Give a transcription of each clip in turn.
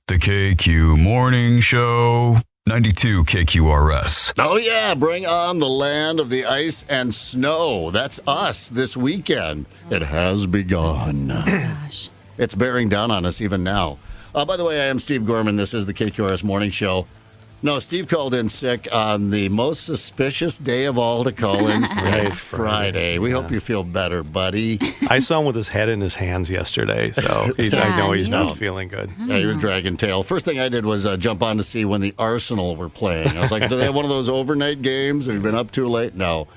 The KQ Morning Show, 92 KQRS. Oh, yeah, bring on the land of the ice and snow. That's us this weekend. It has begun. Gosh. It's bearing down on us even now. By the way, I am Steve Gorman. This is the KQRS Morning Show. No, Steve called in sick on the most suspicious day of all to call in sick, Friday. We hope you feel better, buddy. I saw him with his head in his hands yesterday, so I know he's not feeling good. Yeah, he was dragging tail. First thing I did was jump on to see when the Arsenal were playing. I was like, do they have one of those overnight games? Have you been up too late? No.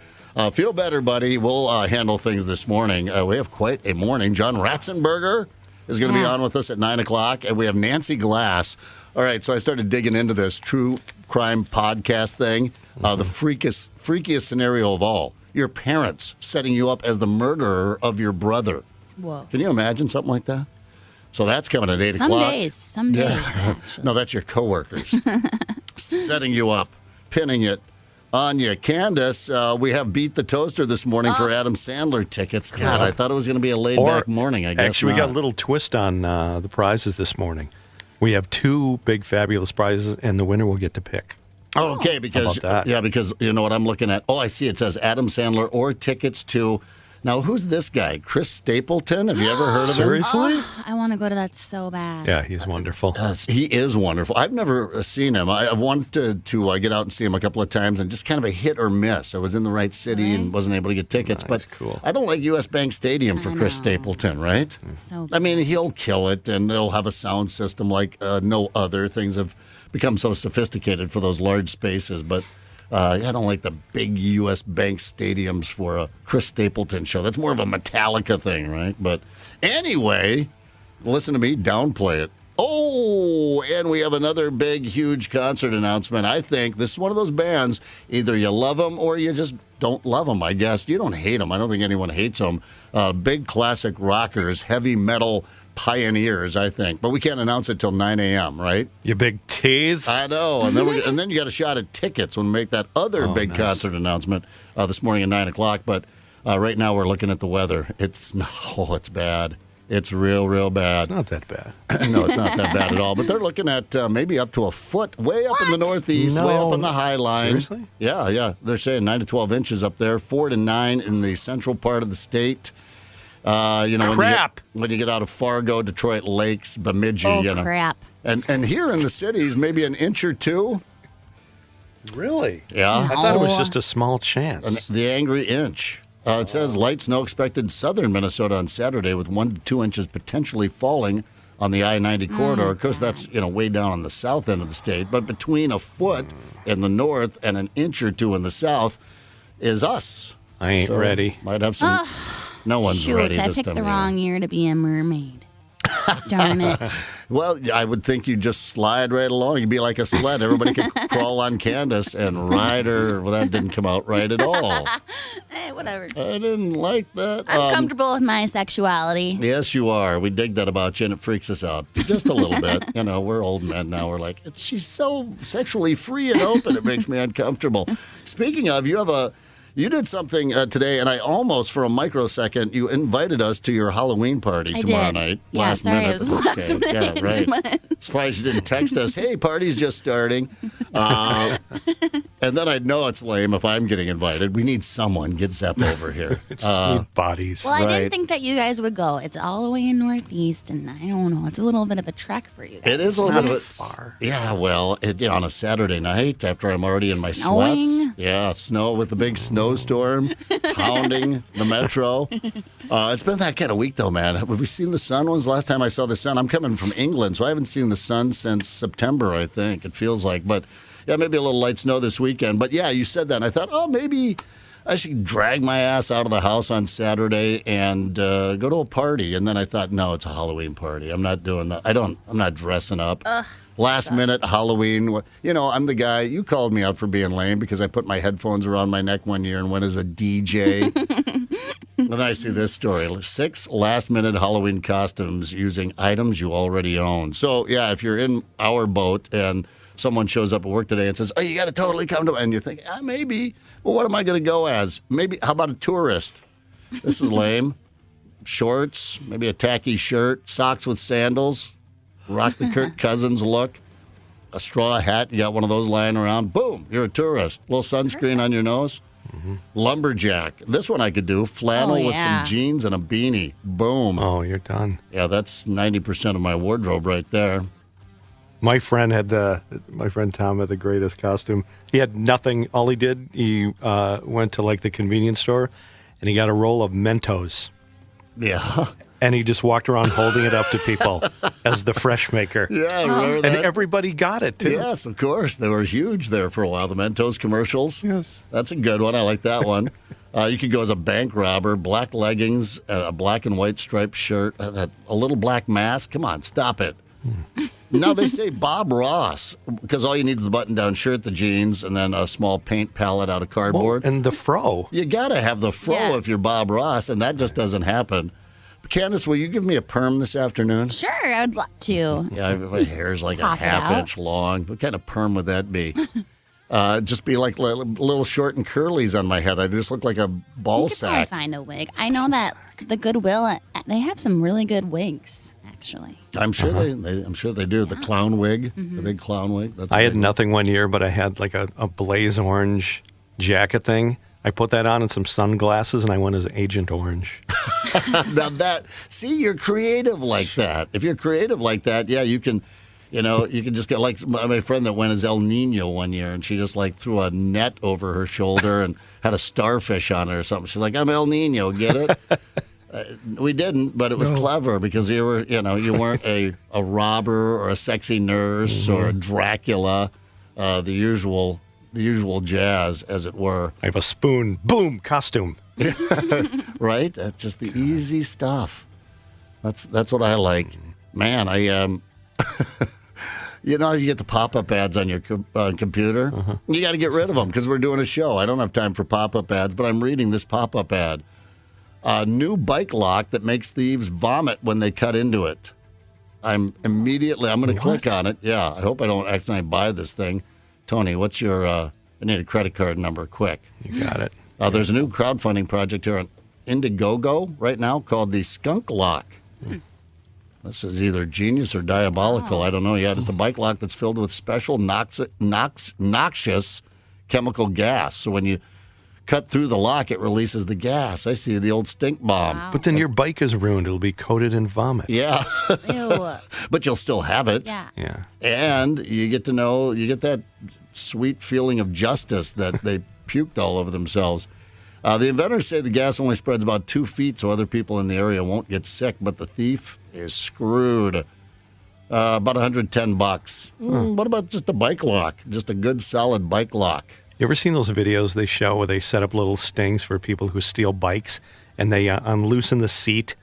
Feel better, buddy. We'll handle things this morning. We have quite a morning. John Ratzenberger is going to be on with us at 9 o'clock, and we have Nancy Glass. All right, so I started digging into this true crime podcast thing. The freakiest scenario of all. Your parents setting you up as the murderer of your brother. Whoa. Can you imagine something like that? So that's coming at 8 o'clock. Some days, actually. No, that's your coworkers setting you up, pinning it on you. Candace, we have Beat the Toaster this morning for Adam Sandler tickets. God, I thought it was going to be a laid-back morning, I guess Actually, not. we got a little twist on the prizes this morning. We have two big, fabulous prizes, and the winner will get to pick. Oh, okay, because because you know what I'm looking at. Oh, I see. It says Adam Sandler or tickets to. Now, who's this guy? Chris Stapleton? Have you ever heard of him? Seriously? I want to go to that so bad. Yeah, he's wonderful. He is wonderful. I've never seen him. I wanted to get out and see him a couple of times, and just kind of a hit or miss. I was in the right city and wasn't able to get tickets. Nice, but cool. I don't like U.S. Bank Stadium for Chris Stapleton, right? So I mean, he'll kill it, and they'll have a sound system like no other. Things have become so sophisticated for those large spaces, but I don't like the big U.S. Bank stadiums for a Chris Stapleton show. That's more of a Metallica thing, right? But anyway, listen to me downplay it. Oh, and we have another big, huge concert announcement. I think this is one of those bands, either you love them or you just don't love them, I guess. You don't hate them. I don't think anyone hates them. Big classic rockers, heavy metal pioneers, I think. But we can't announce it till 9 a.m., right? You big tease. I know. And then you got a shot at tickets when we make that other big concert announcement this morning at 9 o'clock. But right now we're looking at the weather. It's bad. It's real bad. It's not that bad. No, it's not that bad at all. But they're looking at maybe up to a foot way up in the northeast, way up on the high line. Seriously? Yeah. They're saying 9 to 12 inches up there, 4 to 9 in the central part of the state. Crap. When you get out of Fargo, Detroit Lakes, Bemidji, crap. And here in the cities, maybe an inch or two. Really? Yeah. I thought it was just a small chance. The angry inch. It says light snow expected southern Minnesota on Saturday with 1 to 2 inches potentially falling on the I-90 corridor. Of course, that's way down on the south end of the state. But between a foot in the north and an inch or two in the south is us. I ain't ready. Might have some. No one's ready I this picked time the of year. wrong year to be a mermaid. Darn it. Well, I would think you'd just slide right along. You'd be like a sled. Everybody could crawl on Candace and ride her. Well, that didn't come out right at all. Hey, whatever. I didn't like that. I'm comfortable with my sexuality. Yes, you are. We dig that about you, and it freaks us out just a little bit. We're old men now. We're like, she's so sexually free and open. It makes me uncomfortable. Speaking of, you did something today, and I almost, for a microsecond, you invited us to your Halloween party tomorrow night. Yeah, last sorry, minute. it was last minute. Yeah, right. Surprised you didn't text us, hey, party's just starting. And then I'd know it's lame if I'm getting invited. We need someone. Get Zepp over here. Just need bodies. Well, I didn't think that you guys would go. It's all the way in Northeast, and I don't know. It's a little bit of a trek for you guys. It is a little bit far. Yeah, well, on a Saturday night after I'm already in my Snowing. sweats. Yeah, snow with the big snowstorm pounding the metro. It's been that kind of week, though, man. Have we seen the sun? When's the last time I saw the sun? I'm coming from England, so I haven't seen the sun since September, I think, it feels like. But, yeah, maybe a little light snow this weekend. But, yeah, you said that, and I thought, maybe I should drag my ass out of the house on Saturday and go to a party. And then I thought, no, it's a Halloween party. I'm not doing that. I'm not dressing up. Last minute Halloween. I'm the guy. You called me out for being lame because I put my headphones around my neck one year and went as a DJ. Then I see this story. 6 last minute Halloween costumes using items you already own. So, yeah, if you're in our boat and someone shows up at work today and says, you got to totally come to, and you think, maybe. Well, what am I going to go as? Maybe, how about a tourist? This is lame. Shorts, maybe a tacky shirt, socks with sandals. rock the Kirk Cousins look. A straw hat, you got one of those lying around. Boom, you're a tourist. Little sunscreen on your nose. Lumberjack. This one I could do. Flannel with some jeans and a beanie. Boom. Oh, you're done. Yeah, that's 90% of my wardrobe right there. My friend Tom had the greatest costume. He had nothing. All he did, he went to like the convenience store, and he got a roll of Mentos. Yeah. And he just walked around holding it up to people as the fresh maker. Yeah, I remember that. And everybody got it, too. Yes, of course. They were huge there for a while, the Mentos commercials. Yes. That's a good one. I like that one. You could go as a bank robber, black leggings, a black and white striped shirt, a little black mask. Come on, stop it. Now they say Bob Ross, because all you need is the button-down shirt, the jeans, and then a small paint palette out of cardboard. And the fro. You got to have the fro if you're Bob Ross, and that just doesn't happen. Candace, will you give me a perm this afternoon? Sure, I would love to. Yeah, my hair's like a Pop it half-inch long. What kind of perm would that be? Just be like little short and curlies on my head. I just look like a ball You could probably sack. find a wig. I know that the Goodwill, they have some really good wigs, actually. I'm sure I'm sure they do. The clown wig, the big clown wig. That's I had nothing one year, but I had like a blaze orange jacket thing. I put that on and some sunglasses, and I went as Agent Orange. Now you're creative like that. If you're creative like that, yeah, you can just go like my friend that went as El Nino one year, and she just like threw a net over her shoulder and had a starfish on it or something. She's like, I'm El Nino, get it? We didn't, but it was clever because you weren't a robber or a sexy nurse or a Dracula, the usual jazz, as it were. I have a spoon. Boom, costume. Right? That's just the easy stuff. That's what I like. Man, you know, you get the pop-up ads on your computer. You got to get rid of them because we're doing a show. I don't have time for pop-up ads, but I'm reading this pop-up ad. A new bike lock that makes thieves vomit when they cut into it. I'm going to click on it. Yeah, I hope I don't accidentally buy this thing. Tony, what's your, I need a credit card number, quick. You got it. There's a new crowdfunding project here on Indiegogo right now called the Skunk Lock. This is either genius or diabolical. I don't know yet. It's a bike lock that's filled with special noxious chemical gas. So when you cut through the lock, it releases the gas. I see the old stink bomb. Wow. But then your bike is ruined. It'll be coated in vomit. Yeah. Ew. But you'll still have it. Yeah. Yeah. And you get that sweet feeling of justice that they puked all over themselves. The inventors say the gas only spreads about 2 feet so other people in the area won't get sick, but the thief is screwed. About $110. What about just a bike lock? Just a good, solid bike lock. You ever seen those videos they show where they set up little stings for people who steal bikes and they unloosen the seat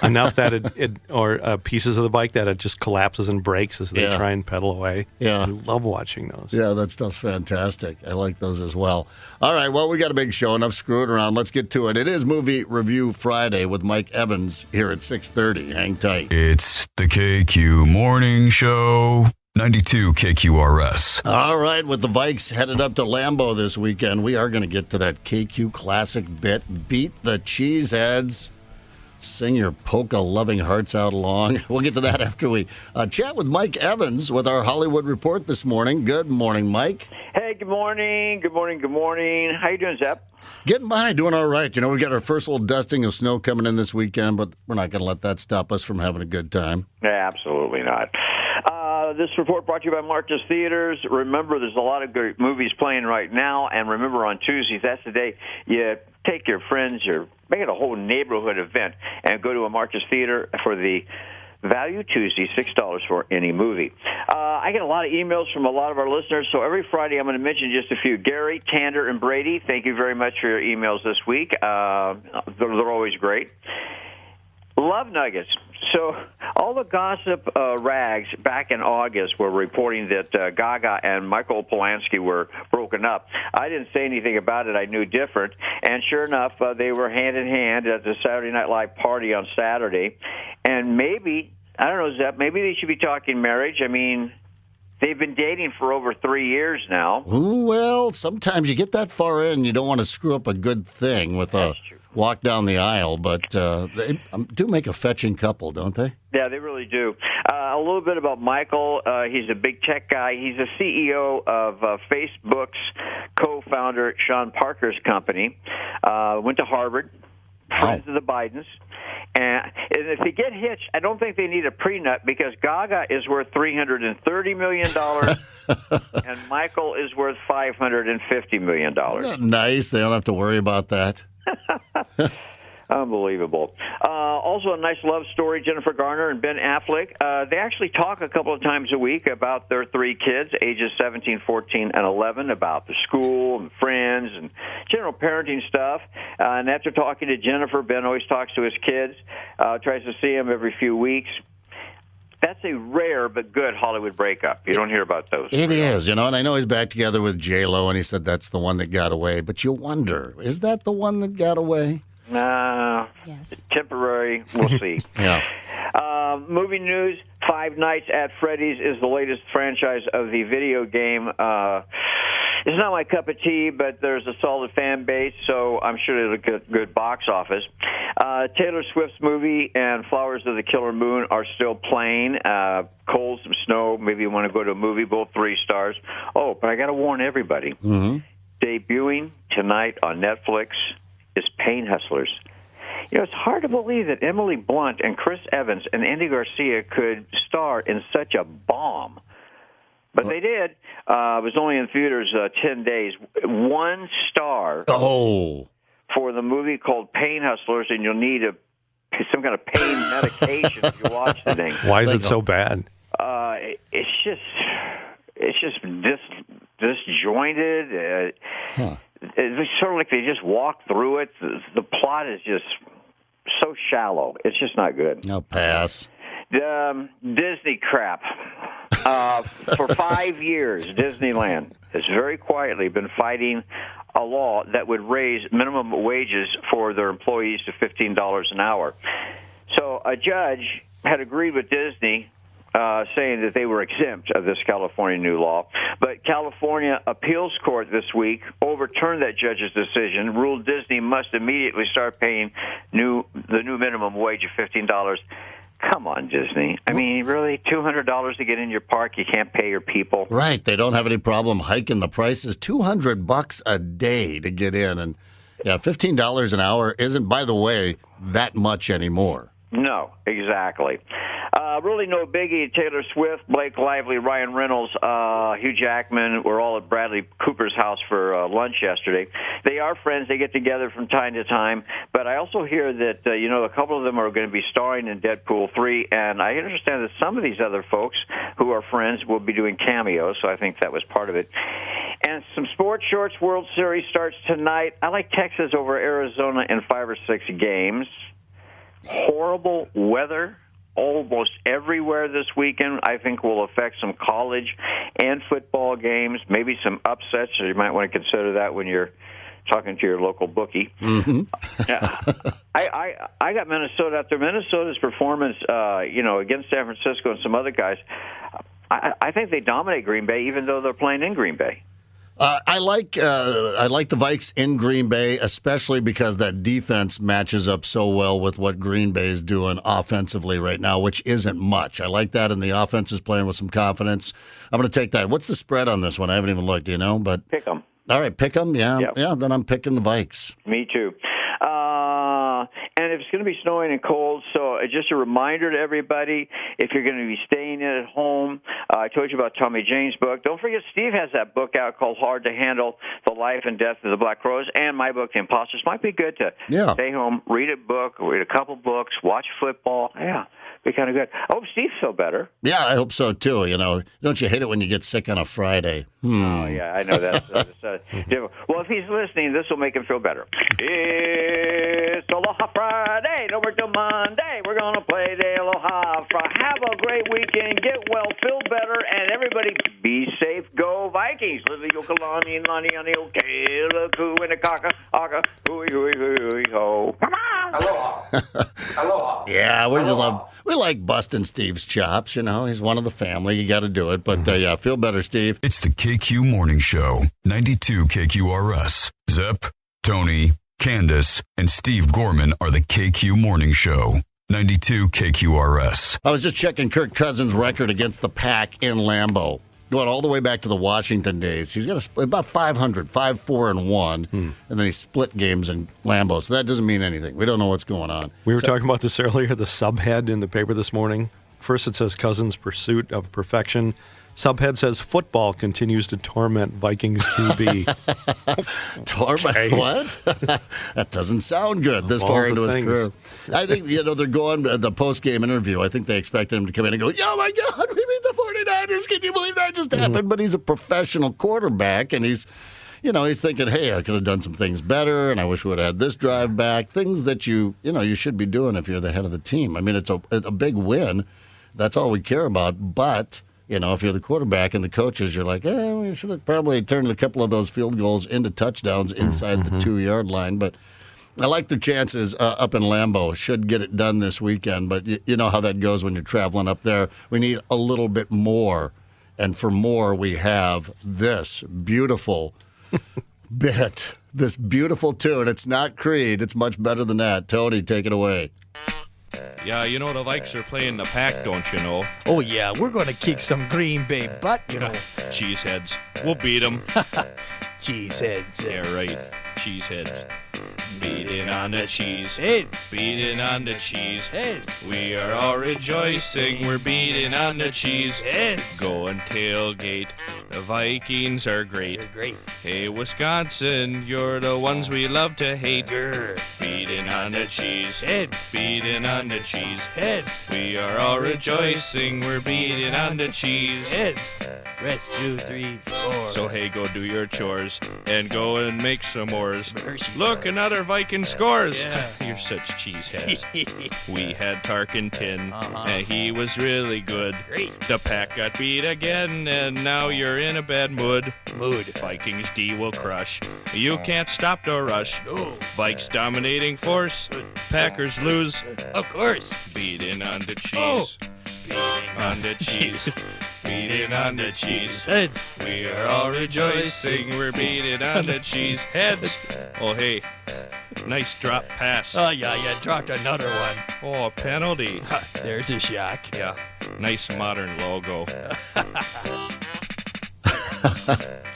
enough that or pieces of the bike that it just collapses and breaks as they try and pedal away? Yeah. I love watching those. Yeah, that stuff's fantastic. I like those as well. All right, well, we got a big show. Enough screwing around. Let's get to it. It is Movie Review Friday with Mike Evans here at 6:30. Hang tight. It's the KQ Morning Show. 92 KQRS. All right, with the Vikes headed up to Lambeau this weekend, we are going to get to that KQ classic bit, Beat the Cheeseheads. Sing your polka-loving hearts out along. We'll get to that after we chat with Mike Evans with our Hollywood Report this morning. Good morning, Mike. Hey, good morning. Good morning. Good morning. How you doing, Zep? Getting by, doing all right. You know, we got our first little dusting of snow coming in this weekend, but we're not going to let that stop us from having a good time. Absolutely not. This report brought to you by Marcus Theaters. Remember, there's a lot of great movies playing right now, and remember, on Tuesdays, that's the day you take your friends, or make it a whole neighborhood event, and go to a Marcus Theater for the Value Tuesday, $6 for any movie. I get a lot of emails from a lot of our listeners, so every Friday I'm going to mention just a few. Gary, Tander, and Brady, thank you very much for your emails this week. They're always great. Love Nuggets. So all the gossip rags back in August were reporting that Gaga and Michael Polanski were broken up. I didn't say anything about it. I knew different. And sure enough, they were hand in hand at the Saturday Night Live party on Saturday. And maybe, I don't know, Zep, maybe they should be talking marriage. I mean, they've been dating for over 3 years now. Well, sometimes you get that far in, you don't want to screw up a good thing with a walk down the aisle, but they do make a fetching couple, don't they? Yeah, they really do. A little bit about Michael. He's a big tech guy. He's the CEO of Facebook's co-founder, Sean Parker's company. Went to Harvard, friends of the Bidens. And if they get hitched, I don't think they need a prenup because Gaga is worth $330 million and Michael is worth $550 million. Isn't that nice? They don't have to worry about that. Unbelievable. Also, a nice love story, Jennifer Garner and Ben Affleck. They actually talk a couple of times a week about their three kids, ages 17, 14, and 11, about the school and friends and general parenting stuff. And after talking to Jennifer, Ben always talks to his kids, tries to see them every few weeks. That's a rare but good Hollywood breakup. You don't hear about those. It is, and I know he's back together with J-Lo, and he said that's the one that got away. But you wonder, is that the one that got away? Yes. Temporary. We'll see. Yeah. Movie news, Five Nights at Freddy's is the latest franchise of the video game. It's not my cup of tea, but there's a solid fan base, so I'm sure it'll get good box office. Taylor Swift's movie and Flowers of the Killer Moon are still playing. Cold, some snow, maybe you want to go to a movie, both 3 stars. Oh, but I got to warn everybody. Mm-hmm. Debuting tonight on Netflix is Pain Hustlers. It's hard to believe that Emily Blunt and Chris Evans and Andy Garcia could star in such a bomb. But they did. It was only in theaters 10 days. 1 star for the movie called Pain Hustlers, and you'll need some kind of pain medication if you watch the thing. Why is it so bad? It's just disjointed. It's sort of like they just walk through it. The plot is just so shallow. It's just not good. No, pass. Disney crap. For 5 years, Disneyland has very quietly been fighting a law that would raise minimum wages for their employees to $15 an hour. So a judge had agreed with Disney, saying that they were exempt of this California new law. But California Appeals Court this week overturned that judge's decision, ruled Disney must immediately start paying the new minimum wage of $15. Come on, Disney. I mean, really, $200 to get in your park, you can't pay your people. Right. They don't have any problem hiking the prices. $200 a day to get in. And, yeah, $15 an hour isn't, by the way, that much anymore. No, exactly. Really no biggie. Taylor Swift, Blake Lively, Ryan Reynolds, Hugh Jackman were all at Bradley Cooper's house for lunch yesterday. They are friends. They get together from time to time. But I also hear that, a couple of them are going to be starring in Deadpool 3. And I understand that some of these other folks who are friends will be doing cameos. So I think that was part of it. And some sports shorts. World Series starts tonight. I like Texas over Arizona in 5 or 6 games. Horrible weather almost everywhere this weekend, I think, will affect some college and football games, maybe some upsets, so you might want to consider that when you're talking to your local bookie. Mm-hmm. I got Minnesota out there. Minnesota's performance, against San Francisco and some other guys, I think they dominate Green Bay, even though they're playing in Green Bay. I like the Vikes in Green Bay, especially because that defense matches up so well with what Green Bay is doing offensively right now, which isn't much. I like that, and the offense is playing with some confidence. I'm going to take that. What's the spread on this one? I haven't even looked, But pick them. All right, pick them. Yeah, Yep. Yeah. Then I'm picking the Vikes. Me too. And it's going to be snowing and cold, so just a reminder to everybody, if you're going to be staying at home, I told you about Tommy Jane's book. Don't forget, Steve has that book out called Hard to Handle, The Life and Death of the Black Crowes, and my book, The Imposters. Might be good to stay home, read a book, read a couple books, watch football. Yeah, be kind of good. I hope Steve feels better. Yeah, I hope so, too. Don't you hate it when you get sick on a Friday? Oh, yeah, I know that. Well, if he's listening, this will make him feel better. It's Aloha Friday. No work till Monday. We're going to play the Aloha Friday. Have a great weekend. Get well, feel better, and everybody be safe. Go Vikings. Little Yokalani, Lani, Ani, Okela, Koo, and a Kaka, Aka, Hui, Hui, Hui, Ho. Come on. Aloha. Aloha. Yeah, we like busting Steve's chops. He's one of the family. You got to do it. But, yeah, feel better, Steve. It's the KQ Morning Show, 92 KQRS. Zep, Tony, Candace, and Steve Gorman are the KQ Morning Show. 92 KQRS. I was just checking Kirk Cousins' record against the Pack in Lambeau. Going all the way back to the Washington days. He's got about 500, 5-4-1, and then he split games in Lambeau. So that doesn't mean anything. We don't know what's going on. We were talking about this earlier, the subhead in the paper this morning. First it says Cousins' pursuit of perfection. Subhead says football continues to torment Vikings QB. What? That doesn't sound good this far into his career. I think, they're going to the post-game interview. I think they expect him to come in and go, oh, my God, we beat the 49ers. Can you believe that just happened? But he's a professional quarterback, and he's thinking, hey, I could have done some things better, and I wish we would have had this drive back. Things that you should be doing if you're the head of the team. I mean, it's a big win. That's all we care about. But if you're the quarterback and the coaches, you're like, we should have probably turned a couple of those field goals into touchdowns inside the 2-yard line. But I like their chances up in Lambeau. Should get it done this weekend. But you know how that goes when you're traveling up there. We need a little bit more. And for more, we have this beautiful bit, this beautiful tune. It's not Creed. It's much better than that. Tony, take it away. Yeah, the Vikes are playing the Pack, don't you know? Oh, yeah, we're going to kick some Green Bay butt, Cheeseheads. We'll beat them. Cheeseheads. Yeah, right. Cheeseheads. Beating on the cheese. Heads. Beating on the cheese. Heads. We are all rejoicing. We're beating on the cheese. Heads. Go and tailgate. The Vikings are great. They're great. Hey, Wisconsin, you're the ones we love to hate. Beating on the cheese. Heads. Beating on the cheese. Heads. We are all rejoicing. We're beating on the cheese. Heads. Rest 2, 3, 4. So hey, go do your chores and go and make some s'mores. Hershey's Look, another Viking scores. Yeah. You're such cheeseheads. We had Tarkenton, and he was really good. Great. The Pack got beat again, and now you're in a bad mood. Vikings D will crush. You can't stop the rush. No. Vikes dominating force. Packers lose. Of course. Beating on the cheese. Beating on the cheese. Beating on the cheese. Heads. We are all rejoicing. We're beating on the cheese. Heads. Oh, hey. Nice drop pass. Oh, yeah, you dropped another one. Oh, a penalty. There's a shock. Yeah. Nice modern logo.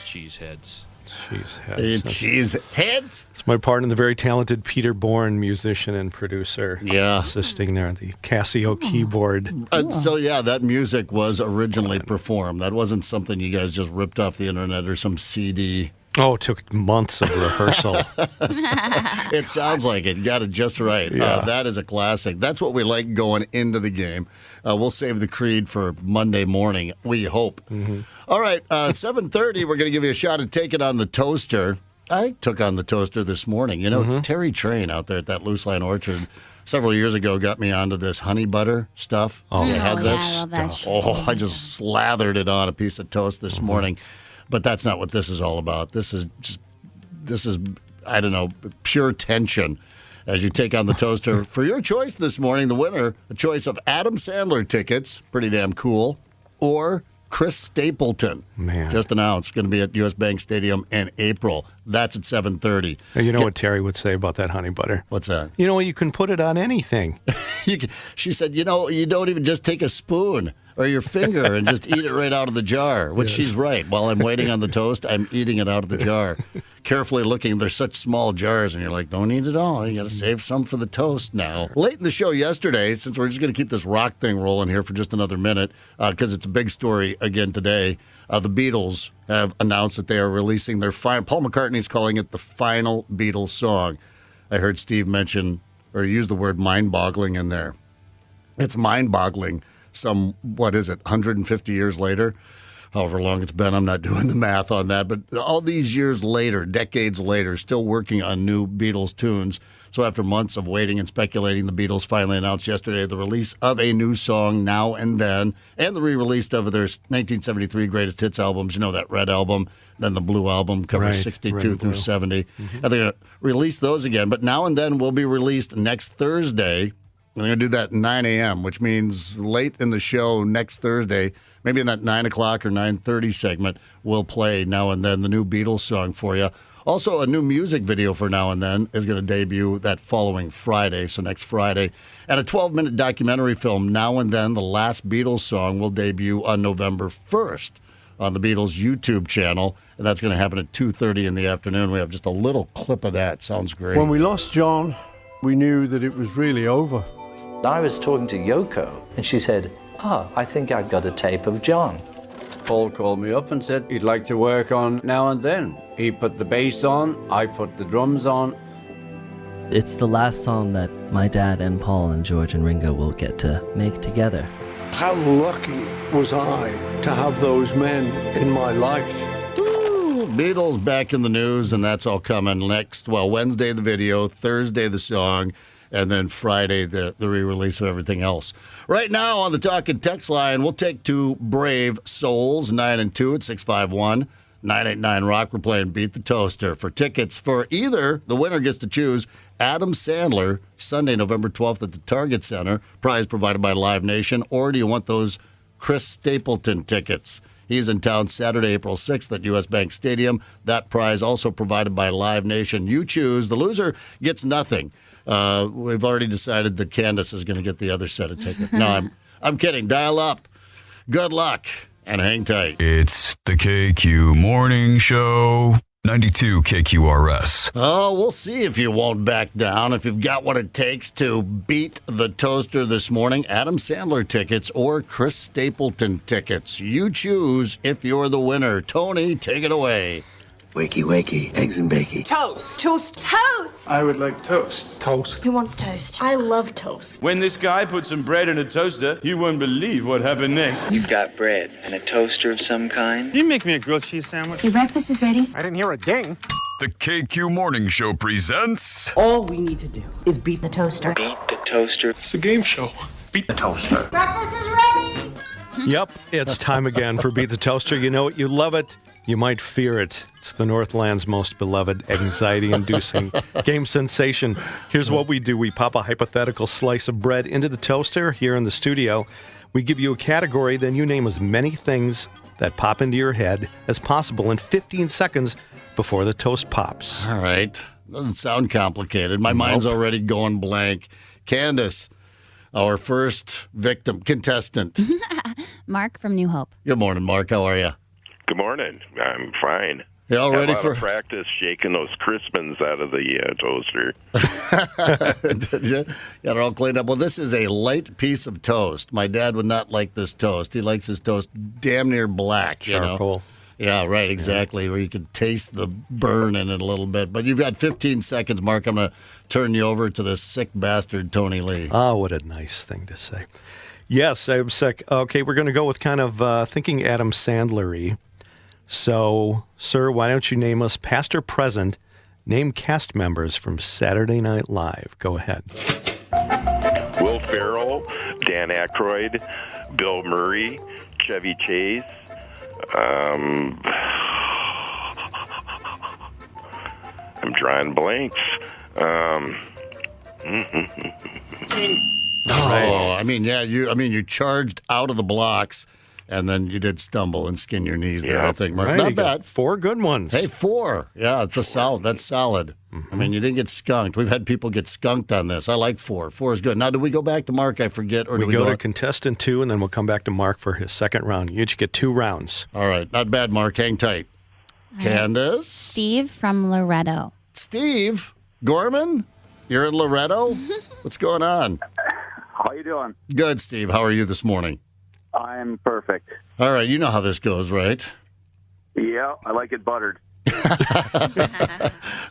Cheeseheads. Cheeseheads. Cheeseheads? It's my part in the very talented Peter Bourne, musician and producer. Yeah. Assisting there, the Casio keyboard. So, that music was originally performed. That wasn't something you guys just ripped off the internet or some CD. Oh, it took months of rehearsal. It sounds like it. You got it just right. Yeah. That is a classic. That's what we like going into the game. We'll save the Creed for Monday morning, we hope. All right, 7:30, we're going to give you a shot at taking on the toaster. I took on the toaster this morning. Terry Train out there at that Loose Line Orchard several years ago got me onto this honey butter stuff. Oh, They yeah. had I this love that stuff. Oh, I just slathered it on a piece of toast this morning. But that's not what this is all about. This is, I don't know, pure tension as you take on the toaster. For your choice this morning, the winner, a choice of Adam Sandler tickets, pretty damn cool, or Chris Stapleton. Man. Just announced, going to be at U.S. Bank Stadium in April. That's at 7:30. Now, you know what Terry would say about that honey butter? What's that? You can put it on anything. She said, you don't even just take a spoon or your finger and just eat it right out of the jar, which she's right. While I'm waiting on the toast, I'm eating it out of the jar. Carefully looking, they're such small jars, and you're like, don't eat it all. You got to save some for the toast now. Late in the show yesterday, since we're just going to keep this rock thing rolling here for just another minute, because it's a big story again today, the Beatles have announced that they are releasing their final, Paul McCartney's calling it the final Beatles song. I heard Steve mention or use the word mind-boggling in there. It's mind-boggling. 150 years later, however long it's been, I'm not doing the math on that, but all these years later, decades later, still working on new Beatles tunes. So after months of waiting and speculating, the Beatles finally announced yesterday the release of a new song, Now and Then, and the re-release of their 1973 Greatest Hits albums. You know, that Red album, then the Blue album, covers Right, 62 Red and through Blue. 70. And they're going to release those again, but Now and Then will be released next Thursday. We're going to do that at 9 a.m., which means late in the show next Thursday, maybe in that 9 o'clock or 9:30 segment, we'll play Now and Then, the new Beatles song for you. Also, a new music video for Now and Then is going to debut that following Friday, so next Friday. And a 12-minute documentary film, Now and Then, the last Beatles song, will debut on November 1st on the Beatles YouTube channel. And that's going to happen at 2:30 in the afternoon. We have just a little clip of that. Sounds great. When we lost John, we knew that it was really over. I was talking to Yoko, and she said, I think I've got a tape of John. Paul called me up and said he'd like to work on Now and Then. He put the bass on, I put the drums on. It's the last song that my dad and Paul and George and Ringo will get to make together. How lucky was I to have those men in my life? Beatles back in the news, and that's all coming next. Well, Wednesday, the video, Thursday, the song, and then Friday, the re-release of everything else. Right now on the Talk and Text line, we'll take two Brave Souls, 9 and 2 at 651-989-ROCK. We're playing Beat the Toaster. For tickets for either, the winner gets to choose Adam Sandler, Sunday, November 12th at the Target Center. Prize provided by Live Nation. Or do you want those Chris Stapleton tickets? He's in town Saturday, April 6th at U.S. Bank Stadium. That prize also provided by Live Nation. You choose. The loser gets nothing. We've already decided that Candace is going to get the other set of tickets. No, I'm kidding. Dial up. Good luck and hang tight. It's the KQ Morning Show. 92 KQRS. Oh, we'll see if you won't back down. If you've got what it takes to beat the toaster this morning, Adam Sandler tickets or Chris Stapleton tickets. You choose if you're the winner. Tony, take it away. Wakey, wakey, eggs and bakey. Toast. Toast. Toast. I would like toast. Toast. Who wants toast? I love toast. When this guy put some bread in a toaster, you wouldn't believe what happened next. You've got bread and a toaster of some kind. Can you make me a grilled cheese sandwich? Your breakfast is ready. I didn't hear a ding. The KQ Morning Show presents... All we need to do is beat the toaster. Beat the toaster. It's a game show. Beat the toaster. Breakfast is ready. Yep, it's time again for Beat the Toaster. You know it, you love it, you might fear it. It's the Northland's most beloved, anxiety-inducing game sensation. Here's what we do. We pop a hypothetical slice of bread into the toaster here in the studio. We give you a category, then you name as many things that pop into your head as possible in 15 seconds before the toast pops. All right. Doesn't sound complicated. My mind's already going blank. Candace, our first contestant. Mark from New Hope. Good morning, Mark. How are you? Good morning. I'm fine. You all ready for practice shaking those Crispins out of the toaster? Did you? Got it all cleaned up. Well, this is a light piece of toast. My dad would not like this toast. He likes his toast damn near black. Charcoal. Yeah, right, exactly, where you could taste the burn in it a little bit. But you've got 15 seconds, Mark. I'm going to turn you over to this sick bastard, Tony Lee. Oh, what a nice thing to say. Yes, I'm sick. Okay, we're going to go with kind of thinking Adam Sandler-y. So, sir, why don't you name us past or present, name cast members from Saturday Night Live. Go ahead. Will Ferrell, Dan Aykroyd, Bill Murray, Chevy Chase. I'm drawing blanks. Oh, I mean, yeah, you charged out of the blocks, and then you did stumble and skin your knees there, I think, Mark. Right, Not bad. 4 good ones. Hey, 4. Yeah, it's a solid. That's solid. I mean, you didn't get skunked. We've had people get skunked on this. I like 4. 4 is good. Now, do we go back to Mark? I forget. Or do we go to contestant 2, and then we'll come back to Mark for his second round. You each get 2 rounds. All right. Not bad, Mark. Hang tight. Candace? Steve from Loretto. Steve Gorman? You're in Loretto? What's going on? How you doing? Good, Steve. How are you this morning? I'm perfect. All right. You know how this goes, right? Yeah, I like it buttered.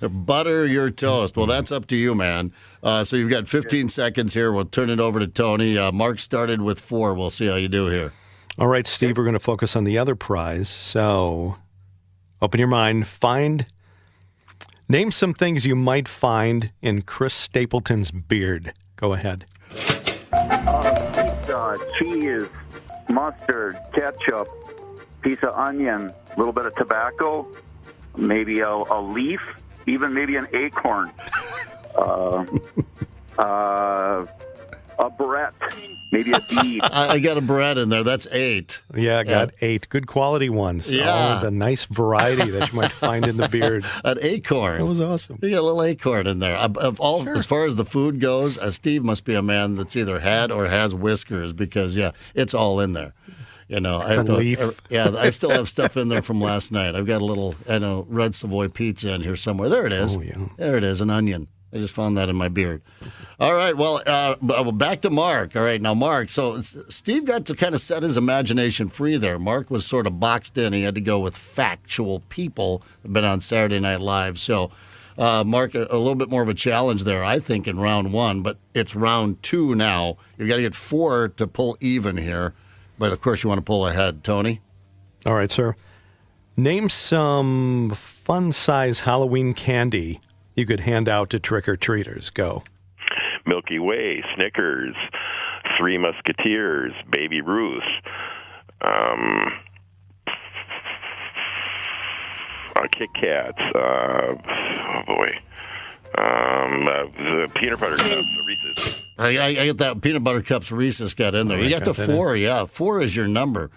Butter your toast. Well, that's up to you, man. So you've got 15 seconds here. We'll turn it over to Tony. Mark started with 4. We'll see how you do here. All right, Steve, we're going to focus on the other prize. So open your mind. Name some things you might find in Chris Stapleton's beard. Go ahead. Cheese, mustard, ketchup, piece of onion, a little bit of tobacco, maybe a leaf, even maybe an acorn. A Brett, maybe a D. I got a Brett in there. That's 8. Yeah, I got 8. Good quality ones. Yeah. Oh, the nice variety that you might find in the beard. An acorn. That was awesome. You got a little acorn in there. As far as the food goes, Steve must be a man that's either had or has whiskers because, it's all in there. You know, I still have stuff in there from last night. I've got a little, red Savoy pizza in here somewhere. There it is. Oh, yeah. There it is, an onion. I just found that in my beard. All right, well, back to Mark. All right, now, Mark, so Steve got to kind of set his imagination free there. Mark was sort of boxed in. He had to go with factual people that have been on Saturday Night Live. So, Mark, a little bit more of a challenge there, I think, in round 1, but it's round 2 now. You've got to get 4 to pull even here, but, of course, you want to pull ahead. Tony? All right, sir. Name some fun-size Halloween candy you could hand out to trick-or-treaters. Go. Milky Way, Snickers, Three Musketeers, Baby Ruth, Kit Kats, the peanut butter cups, the Reese's. I get that peanut butter cups Reese's got in there. You got to 4, 4 is your number.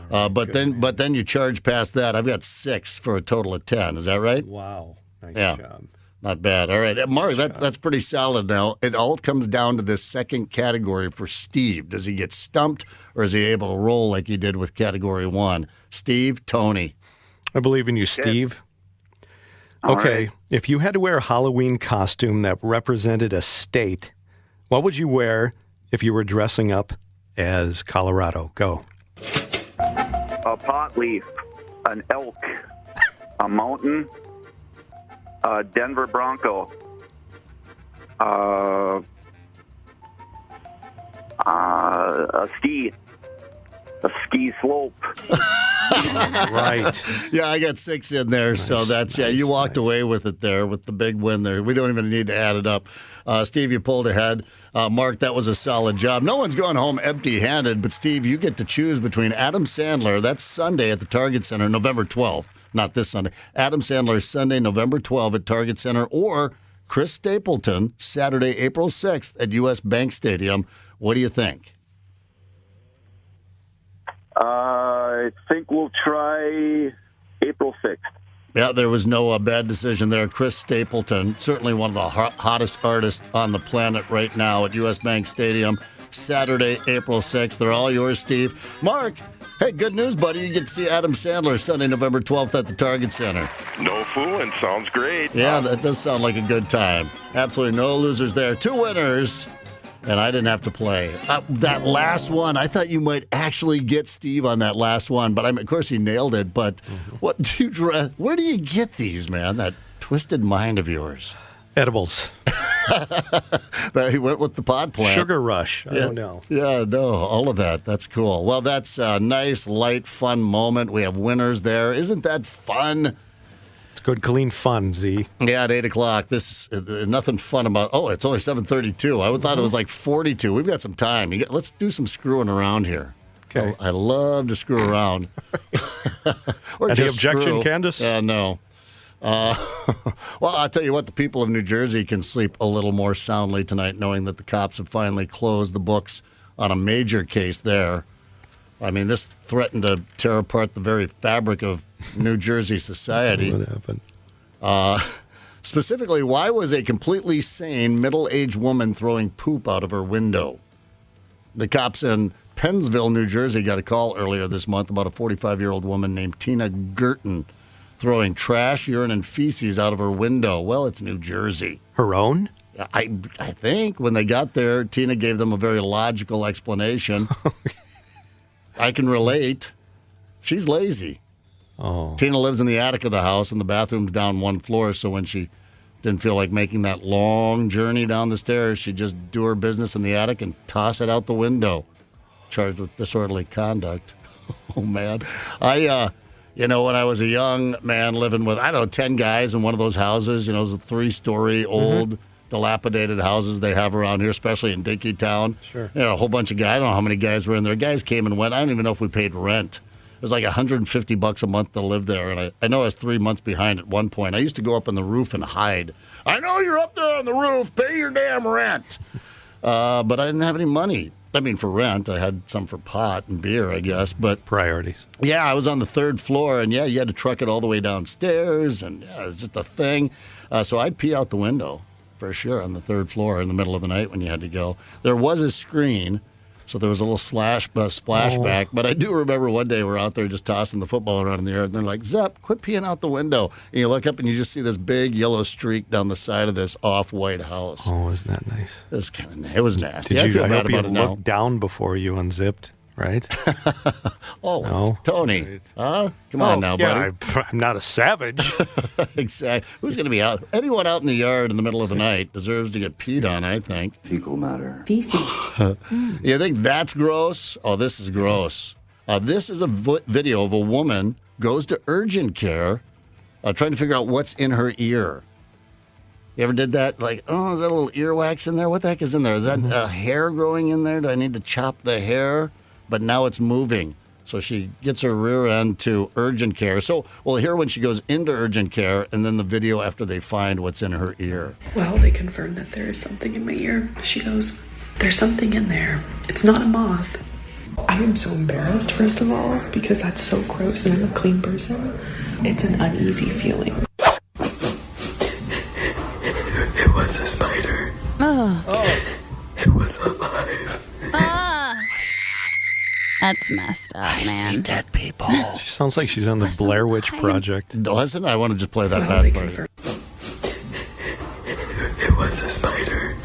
But then you charge past that. I've got 6 for a total of 10. Is that right? Wow. Nice job. Not bad. All right. Mark, that's pretty solid now. It all comes down to this second category for Steve. Does he get stumped or is he able to roll like he did with category 1? Steve, Tony. I believe in you, Steve. Okay. Right. If you had to wear a Halloween costume that represented a state, what would you wear if you were dressing up as Colorado? Go. A pot leaf, an elk, a mountain, a Denver Bronco, a ski slope. Right. Yeah, I got 6 in there, nice, so that's you walked away with it there with the big win there. We don't even need to add it up. Steve, you pulled ahead. Mark, that was a solid job. No one's going home empty-handed, but Steve, you get to choose between Adam Sandler. That's Sunday at the Target Center, November 12th. Not this Sunday. Adam Sandler, Sunday, November 12th at Target Center, or Chris Stapleton, Saturday, April 6th at U.S. Bank Stadium. What do you think? I think we'll try April 6th. Yeah, there was no bad decision there. Chris Stapleton, certainly one of the hottest artists on the planet right now at U.S. Bank Stadium, Saturday, April 6th. They're all yours, Steve. Mark, hey, good news, buddy. You get to see Adam Sandler Sunday, November 12th at the Target Center. No fooling. Sounds great. Yeah, that does sound like a good time. Absolutely no losers there. 2 winners. And I didn't have to play. That last one, I thought you might actually get Steve on that last one, but of course he nailed it. But where do you get these, man? That twisted mind of yours. Edibles. He went with the pod plant. Sugar rush. I don't know. Yeah, no, all of that. That's cool. Well, that's a nice, light, fun moment. We have winners there. Isn't that fun? Good, clean fun, Z. Yeah, at 8 o'clock. This nothing fun about. Oh, it's only 7:32. I thought it was like 42. We've got some time. Let's do some screwing around here. Okay. I love to screw around. Or Any just objection, screw. Candace? Yeah, no. Well, I'll tell you what. The people of New Jersey can sleep a little more soundly tonight, knowing that the cops have finally closed the books on a major case there. I mean, this threatened to tear apart the very fabric of New Jersey society. What happened? Specifically, why was a completely sane middle-aged woman throwing poop out of her window? The cops in Pennsville, New Jersey, got a call earlier this month about a 45-year-old woman named Tina Gerton throwing trash, urine, and feces out of her window. Well, it's New Jersey. Her own? I think when they got there, Tina gave them a very logical explanation. I can relate. She's lazy. Oh. Tina lives in the attic of the house, and the bathroom's down 1 floor, so when she didn't feel like making that long journey down the stairs, she'd just do her business in the attic and toss it out the window. Charged with disorderly conduct. Oh, man. When I was a young man living with, 10 guys in one of those houses, those 3-story old dilapidated houses they have around here, especially in Dinkytown. Sure. A whole bunch of guys. I don't know how many guys were in there. Guys came and went. I don't even know if we paid rent. It was like $150 a month to live there, and I know I was 3 months behind at one point. I used to go up on the roof and hide. I know you're up there on the roof. Pay your damn rent. but I didn't have any money. I mean, for rent. I had some for pot and beer, I guess. But priorities. Yeah, I was on the 3rd floor, and you had to truck it all the way downstairs, and it was just a thing. So I'd pee out the window, for sure, on the 3rd floor in the middle of the night when you had to go. There was a screen, so there was a little splashback. But I do remember one day we're out there just tossing the football around in the air, and they're like, Zepp, quit peeing out the window. And you look up, and you just see this big yellow streak down the side of this off-white house. Oh, isn't that nice? It was nasty. I feel bad hope you about it now. looked down before you unzipped, right? No. Tony. Huh? Come on now, yeah, buddy. I'm not a savage. Exactly. Who's going to be out? Anyone out in the yard in the middle of the night deserves to get peed on, I think. Fecal matter. Feces. You think that's gross? Oh, this is gross. This is a video of a woman goes to urgent care trying to figure out what's in her ear. You ever did that? Like, oh, is that a little earwax in there? What the heck is in there? Is that hair growing in there? Do I need to chop the hair? But now it's moving. So she gets her rear end to urgent care. So we'll hear when she goes into urgent care and then the video after they find what's in her ear. Well, they confirmed that there is something in my ear. She goes, there's something in there. It's not a moth. I am so embarrassed, first of all, because that's so gross and I'm a clean person. It's an uneasy feeling. It was a spider. Oh. It was alive. That's messed up, man. Dead people. She sounds like she's on the Blair Witch Project. Doesn't I want to just play that back part. It was a spider.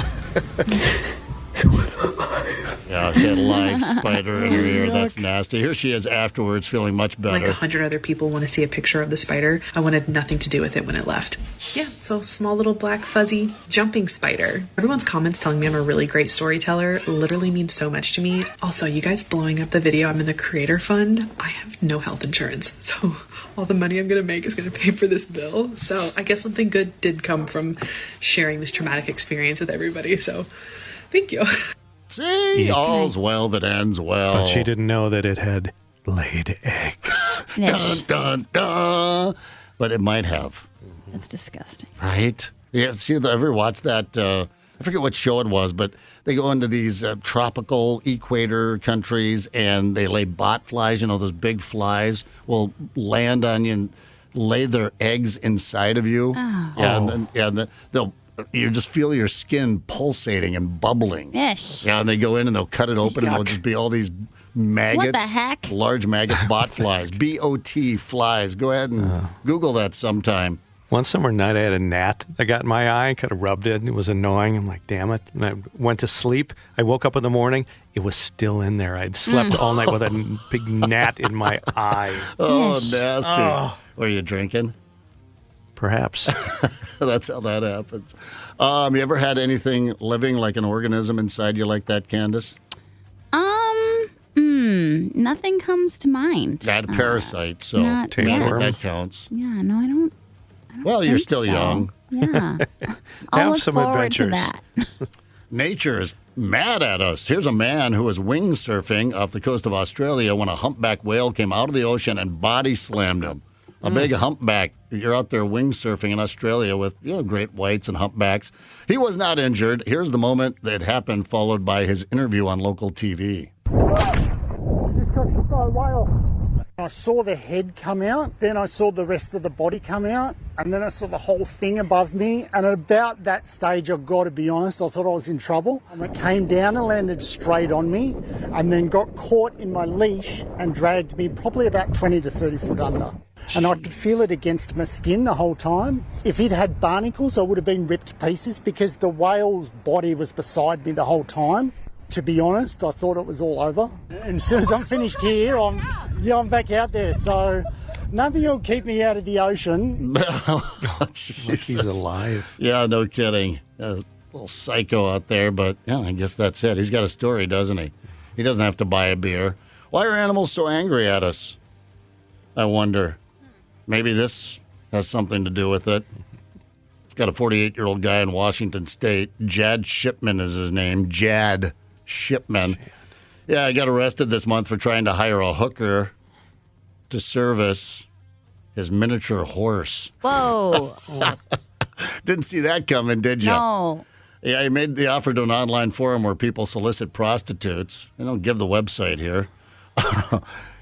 It was alive. Yeah, she had a live spider in her ear. That's nasty. Here she is afterwards, feeling much better. Like 100 other people want to see a picture of the spider. I wanted nothing to do with it when it left. Yeah, so small little black fuzzy jumping spider. Everyone's comments telling me I'm a really great storyteller literally means so much to me. Also, you guys blowing up the video. I'm in the creator fund. I have no health insurance, so all the money I'm going to make is going to pay for this bill. So I guess something good did come from sharing this traumatic experience with everybody. So thank you. See, all's well that ends well. But she didn't know that it had laid eggs. Dun, dun, dun. But it might have. That's disgusting. Right? Yeah, see, ever watch that? I forget what show it was, but they go into these tropical equator countries and they lay bot flies. You know, those big flies will land on you and lay their eggs inside of you. Oh. Yeah, and then they'll. You just feel your skin pulsating and bubbling. Ish. Yeah, and they go in and they'll cut it open and there'll just be all these maggots. What the heck? Large maggots, bot flies, B-O-T flies. Go ahead and Google that sometime. One summer night, I had a gnat that got in my eye. Kind of rubbed it, and it was annoying. I'm like, damn it. And I went to sleep. I woke up in the morning. It was still in there. I'd slept all night with a big gnat in my eye. Oh, nasty. Oh. Were you drinking? Perhaps. That's how that happens. You ever had anything living like an organism inside you like that, Candace? Nothing comes to mind. I had a parasite, so tapeworms. That counts. Yeah, no, I don't well, you're think still so. young. Yeah. I'll Have look some forward adventures. to that. Nature is mad at us. Here's a man who was wing surfing off the coast of Australia when a humpback whale came out of the ocean and body slammed him. A big humpback. You're out there wing surfing in Australia with great whites and humpbacks. He was not injured. Here's the moment that happened, followed by his interview on local TV. Just got hit by a whale. I saw the head come out, then I saw the rest of the body come out, and then I saw the whole thing above me. And at about that stage, I've got to be honest, I thought I was in trouble. It came down and landed straight on me, and then got caught in my leash and dragged me probably about 20 to 30 foot under. And I could feel it against my skin the whole time. If it had barnacles, I would have been ripped to pieces because the whale's body was beside me the whole time. To be honest, I thought it was all over. And as soon as I'm finished here, I'm back out there. So nothing will keep me out of the ocean. Oh, Jesus. He's alive. Yeah, no kidding. A little psycho out there, but yeah, I guess that's it. He's got a story, doesn't he? He doesn't have to buy a beer. Why are animals so angry at us? I wonder. Maybe this has something to do with it. It's got a 48-year-old guy in Washington State. Jad Shipman is his name. Jad Shipman. Yeah, he got arrested this month for trying to hire a hooker to service his miniature horse. Whoa. Didn't see that coming, did you? No. Yeah, he made the offer to an online forum where people solicit prostitutes. They don't give the website here.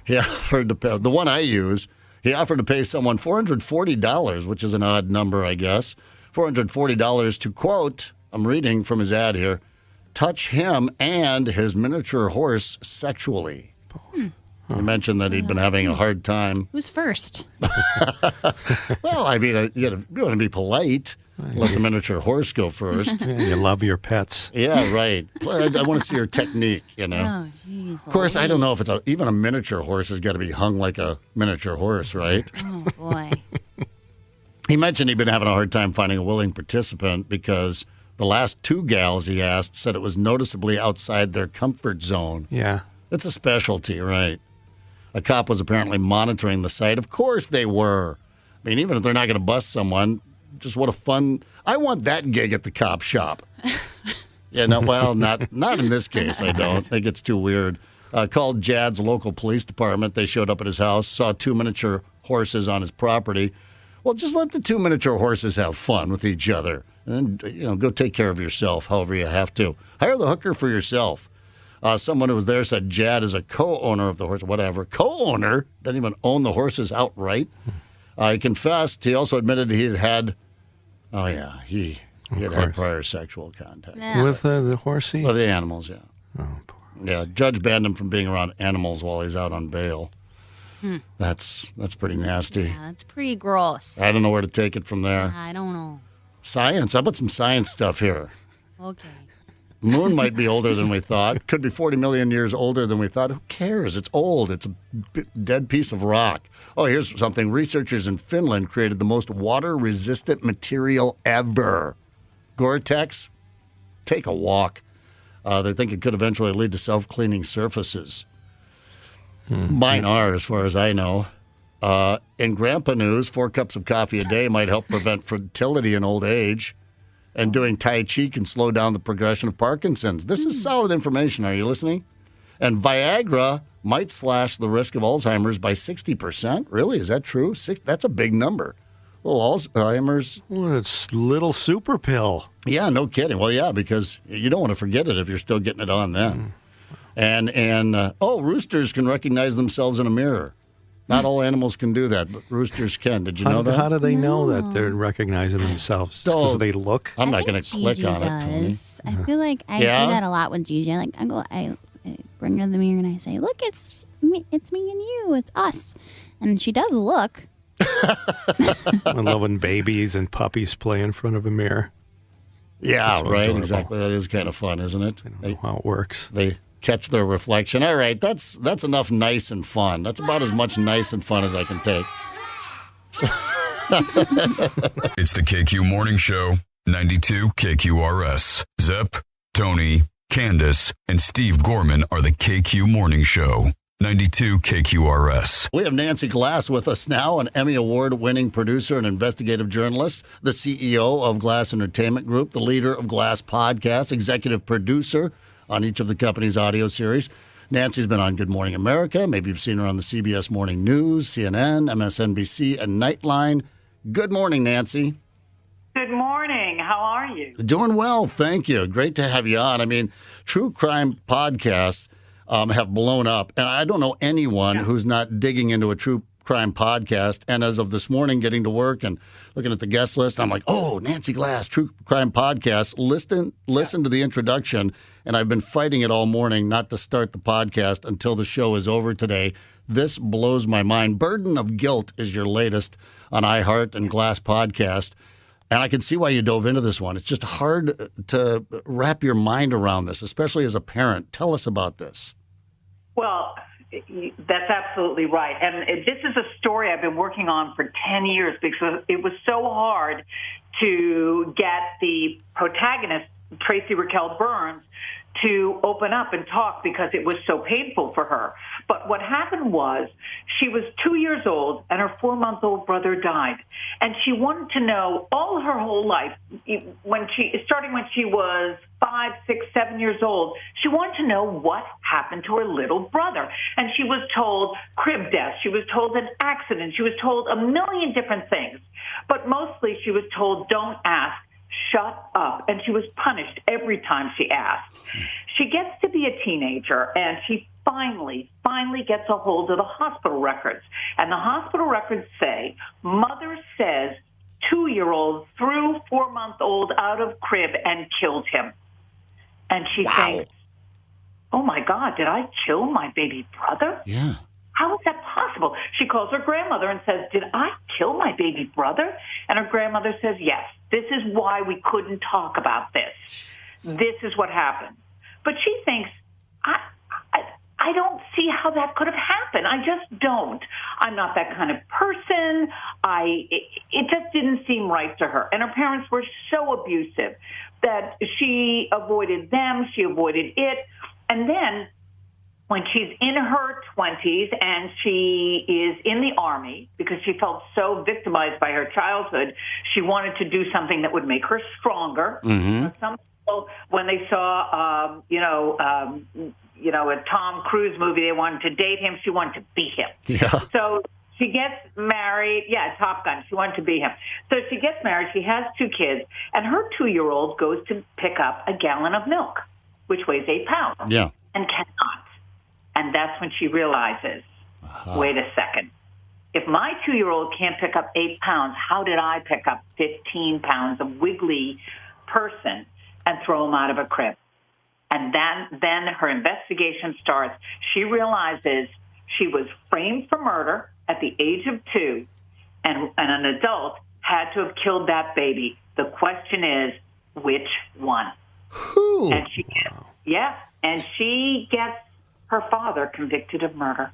He offered to pay, the one I use, he offered to pay someone $440, which is an odd number, I guess. $440 to, quote, I'm reading from his ad here, touch him and his miniature horse sexually. He mentioned that he'd been having a hard time. Who's first? Well, I mean, you want to be polite. Let the miniature horse go first. Yeah, you love your pets. Yeah, right. I want to see her technique, you know. Oh, jeez. Of course, I don't know if it's even a miniature horse has got to be hung like a miniature horse, right? Oh, boy. He mentioned he'd been having a hard time finding a willing participant because the last 2 gals he asked said it was noticeably outside their comfort zone. Yeah. It's a specialty, right? A cop was apparently monitoring the site. Of course they were. I mean, even if they're not going to bust someone, just what a fun... I want that gig at the cop shop. Yeah, no, well, not in this case, I don't. I think it's too weird. Called Jad's local police department. They showed up at his house, saw 2 miniature horses on his property. Well, just let the 2 miniature horses have fun with each other. And, go take care of yourself however you have to. Hire the hooker for yourself. Someone who was there said Jad is a co-owner of the horse, whatever. Co-owner? Doesn't even own the horses outright. He confessed. He also admitted he had had prior sexual contact. Yeah. With the horsey? Well, the animals, yeah. Oh, poor. Yeah, judge banned him from being around animals while he's out on bail. That's pretty nasty. Yeah, that's pretty gross. I don't know where to take it from there. I don't know. Science. How about some science stuff here? Okay. Moon might be older than we thought. Could be 40 million years older than we thought. Who cares? It's old. It's a dead piece of rock. Oh, here's something. Researchers in Finland created the most water-resistant material ever. Gore-Tex, take a walk. They think it could eventually lead to self-cleaning surfaces. Mine are, as far as I know. In Grandpa news, 4 cups of coffee a day might help prevent fertility in old age. And doing Tai Chi can slow down the progression of Parkinson's. This is solid information. Are you listening? And Viagra might slash the risk of Alzheimer's by 60%. Really? Is that true? That's a big number. Little Alzheimer's. Well, it's little super pill. Yeah, no kidding. Well, yeah, because you don't want to forget it if you're still getting it on then. And roosters can recognize themselves in a mirror. Not all animals can do that, but roosters can. Did you know that? How do they know that they're recognizing themselves? Because they look? I'm not going to click on it, Tony. I feel like I do that a lot with Gigi. I bring her the mirror and I say, "Look, it's me and you. It's us." And she does look. I love when babies and puppies play in front of a mirror. Yeah, right. Adorable. Exactly. That is kind of fun, isn't it? I don't know how it works. They catch their reflection. All right, that's enough nice and fun. That's about as much nice and fun as I can take. It's the KQ Morning Show, 92 KQRS. Zep, Tony, Candace, and Steve Gorman are the KQ Morning Show, 92 KQRS. We have Nancy Glass with us now, an Emmy Award-winning producer and investigative journalist, the CEO of Glass Entertainment Group, the leader of Glass Podcast, executive producer on each of the company's audio series. Nancy's been on Good Morning America. Maybe you've seen her on the CBS Morning News, CNN, MSNBC, and Nightline. Good morning, Nancy. Good morning. How are you? Doing well, thank you. Great to have you on. I mean, true crime podcasts have blown up, and I don't know anyone who's not digging into a true crime podcast. And as of this morning, getting to work and looking at the guest list, I'm like, oh, Nancy Glass, true crime podcast. Listen to the introduction, and I've been fighting it all morning not to start the podcast until the show is over today. This blows my mind. Burden of Guilt is your latest on iHeart and Glass Podcast. And I can see why you dove into this one. It's just hard to wrap your mind around this, especially as a parent. Tell us about this. Well, that's absolutely right. And this is a story I've been working on for 10 years because it was so hard to get the protagonist, Tracy Raquel Burns, to open up and talk because it was so painful for her. But what happened was she was 2 years old and her 4-month-old brother died. And she wanted to know all her whole life, starting when she was 5, 6, 7 years old, she wanted to know what happened to her little brother. And she was told crib death. She was told an accident. She was told a million different things. But mostly she was told, don't ask. shut up. And she was punished every time she asked. She gets to be a teenager, and she finally gets a hold of the hospital records. And the hospital records say, mother says 2-year-old threw 4-month-old out of crib and killed him. And she thinks, oh, my God, did I kill my baby brother? Yeah. How is that possible? She calls her grandmother and says, did I kill my baby brother? And her grandmother says, yes, this is why we couldn't talk about this. This is what happened. But she thinks, I don't see how that could have happened. I just don't. I'm not that kind of person. It just didn't seem right to her. And her parents were so abusive that she avoided them, she avoided it. And then when she's in her 20s and she is in the Army because she felt so victimized by her childhood, she wanted to do something that would make her stronger. Some people, when they saw, a Tom Cruise movie, they wanted to date him. She wanted to be him. Yeah. So she gets married. Yeah, Top Gun. She wanted to be him. So she gets married. She has 2 kids. And her 2-year-old goes to pick up a gallon of milk, which weighs 8 pounds. Yeah. And cannot. And that's when she realizes, wait a second. If my 2-year-old can't pick up 8 pounds, how did I pick up 15 pounds of wiggly person and throw him out of a crib? And then her investigation starts. She realizes she was framed for murder at the age of 2, and an adult had to have killed that baby. The question is, which one? Who? And she gets her father convicted of murder.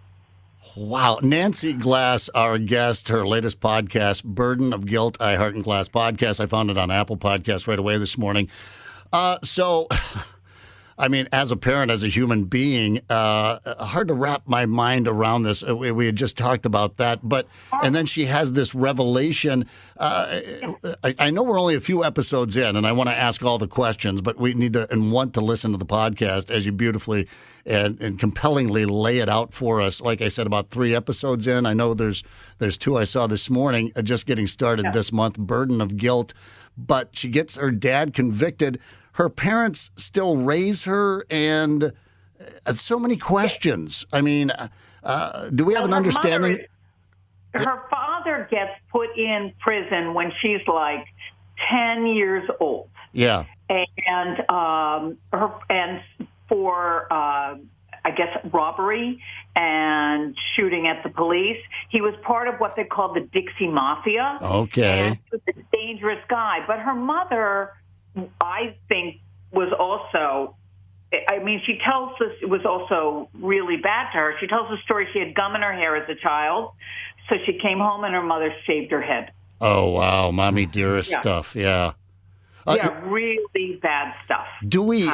Wow. Nancy Glass, our guest, her latest podcast, Burden of Guilt, I Heart and Glass podcast. I found it on Apple Podcasts right away this morning. I mean, as a parent, as a human being, hard to wrap my mind around this. We had just talked about that. And then she has this revelation. I know we're only a few episodes in, and I want to ask all the questions, but we need to and want to listen to the podcast as you beautifully and compellingly lay it out for us. Like I said, about 3 episodes in. I know there's 2 I saw this morning, just getting started this month, Burden of Guilt. But she gets her dad convicted. Her parents still raise her, and so many questions. I mean, do we have an understanding? Her father gets put in prison when she's like 10 years old. Yeah. And for I guess robbery and shooting at the police. He was part of what they called the Dixie Mafia. Okay. And he was a dangerous guy. But her mother, I think, was also, I mean, she tells us it was also really bad to her. She tells the story she had gum in her hair as a child. So she came home and her mother shaved her head. Oh, wow. Mommy dearest stuff. Yeah. Really bad stuff. Do we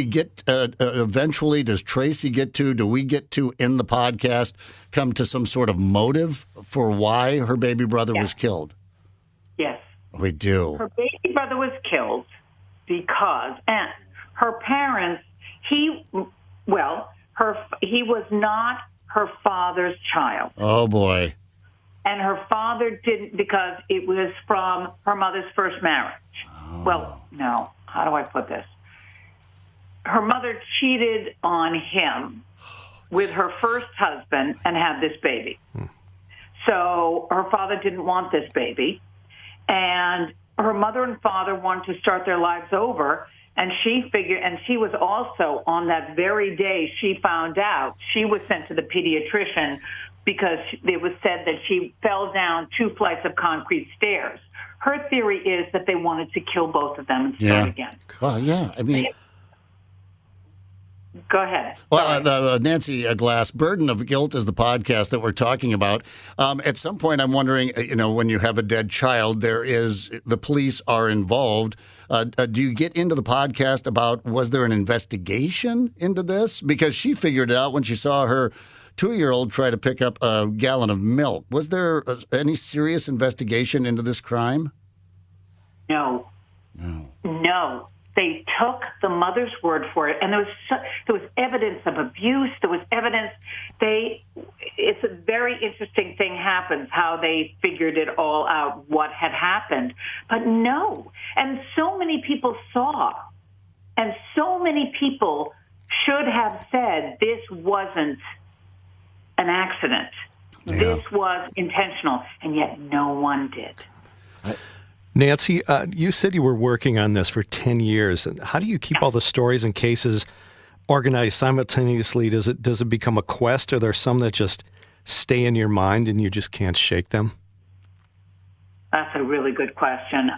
get eventually, does Tracy get to, do we get to, in the podcast, come to some sort of motive for why her baby brother was killed? Yes. We do. Her baby brother was killed because, and her parents, he was not her father's child. Oh, boy. And her father didn't, because it was from her mother's first marriage. Oh. Well, no, how do I put this? Her mother cheated on him with her first husband and had this baby. So her father didn't want this baby. And her mother and father wanted to start their lives over. And she figured, and she was also, on that very day she found out, she was sent to the pediatrician because it was said that she fell down 2 flights of concrete stairs. Her theory is that they wanted to kill both of them and start again. Well, yeah, I mean... Go ahead. Well, Nancy Glass, Burden of Guilt is the podcast that we're talking about. At some point, I'm wondering, when you have a dead child, the police are involved. Do you get into the podcast about, was there an investigation into this? Because she figured it out when she saw her 2-year-old try to pick up a gallon of milk. Was there any serious investigation into this crime? No. they took the mother's word for it, and there was evidence of abuse. There was evidence. It's a very interesting thing happens how they figured it all out, what had happened. But no, and so many people saw, and so many people should have said this wasn't an accident. Yeah. This was intentional, and yet no one did. Nancy, you said you were working on this for 10 years. How do you keep all the stories and cases organized simultaneously? Does it become a quest? Are there some that just stay in your mind and you just can't shake them? That's a really good question.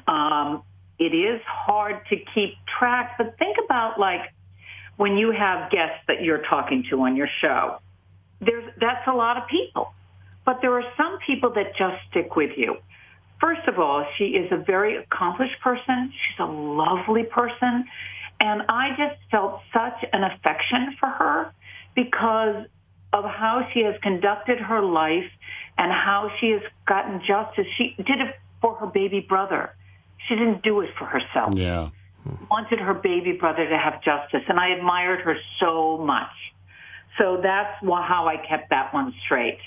It is hard to keep track, but think about like when you have guests that you're talking to on your show. That's a lot of people, but there are some people that just stick with you. First of all, she is a very accomplished person. She's a lovely person. And I just felt such an affection for her because of how she has conducted her life and how she has gotten justice. She did it for her baby brother. She didn't do it for herself. Yeah. She wanted her baby brother to have justice. And I admired her so much. So that's how I kept that one straight.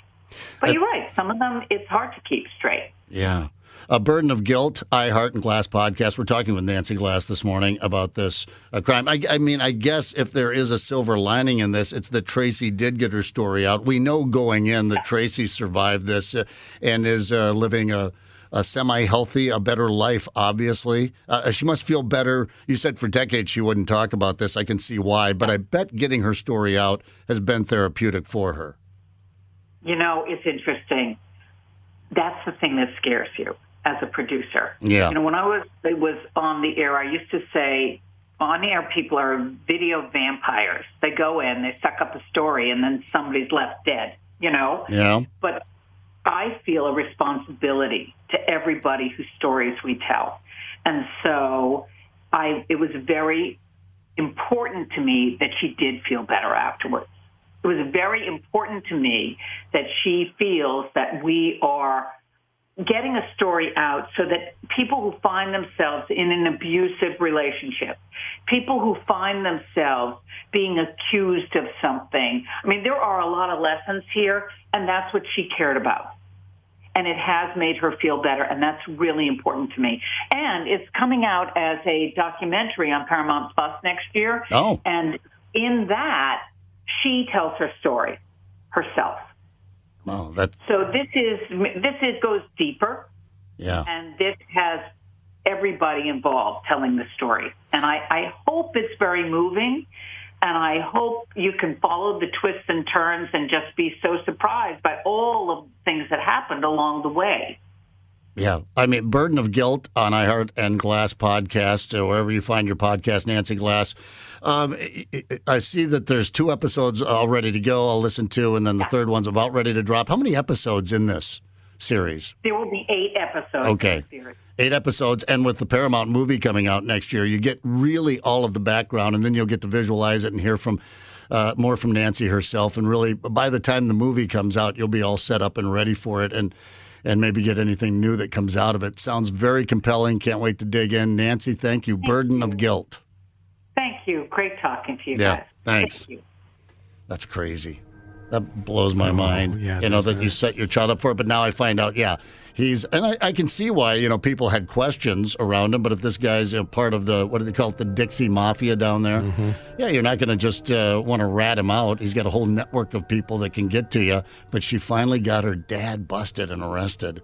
But you're right. Some of them, it's hard to keep straight. Yeah. A Burden of Guilt, iHeart and Glass podcast. We're talking with Nancy Glass this morning about this crime. I mean, I guess if there is a silver lining in this, it's that Tracy did get her story out. We know going in that Tracy survived this and is living a semi-healthy, a better life, obviously. She must feel better. You said for decades she wouldn't talk about this. I can see why. But I bet getting her story out has been therapeutic for her. You know, it's interesting. That's the thing that scares you as a producer. Yeah. You know, when I was on the air, I used to say, on-air people are video vampires. They go in, they suck up a story, and then somebody's left dead, you know? Yeah. But I feel a responsibility to everybody whose stories we tell. And so it was very important to me that she did feel better afterwards. It was very important to me that she feels that we are getting a story out so that people who find themselves in an abusive relationship, people who find themselves being accused of something. I mean, there are a lot of lessons here, and that's what she cared about. And it has made her feel better, and that's really important to me. And it's coming out as a documentary on Paramount Plus next year. Oh. And in that, she tells her story herself. Oh, so this goes deeper. Yeah. And this has everybody involved telling the story. And I hope it's very moving. And I hope you can follow the twists and turns and just be so surprised by all of the things that happened along the way. Yeah. I mean, Burden of Guilt on iHeart and Glass podcast, or wherever you find your podcast, Nancy Glass. I see that there's 2 episodes all ready to go. I'll listen to, and then the third one's about ready to drop. How many episodes in this series? There will be 8 episodes. Okay. In the series. 8 episodes, and with the Paramount movie coming out next year, you get really all of the background, and then you'll get to visualize it and hear from more from Nancy herself. And really, by the time the movie comes out, you'll be all set up and ready for it, and maybe get anything new that comes out of it. Sounds very compelling. Can't wait to dig in. Nancy, thank you. Burden of Guilt. Thank you. Great talking to you Yeah, guys. thanks. Thank you. That's crazy. That blows my mind. yeah, you know, that you set your child up for it. But now I find out, and I can see why, people had questions around him. But if this guy's part of the, what do they call it, the Dixie Mafia down there, you're not going to just want to rat him out. He's got a whole network of people that can get to you. But she finally got her dad busted and arrested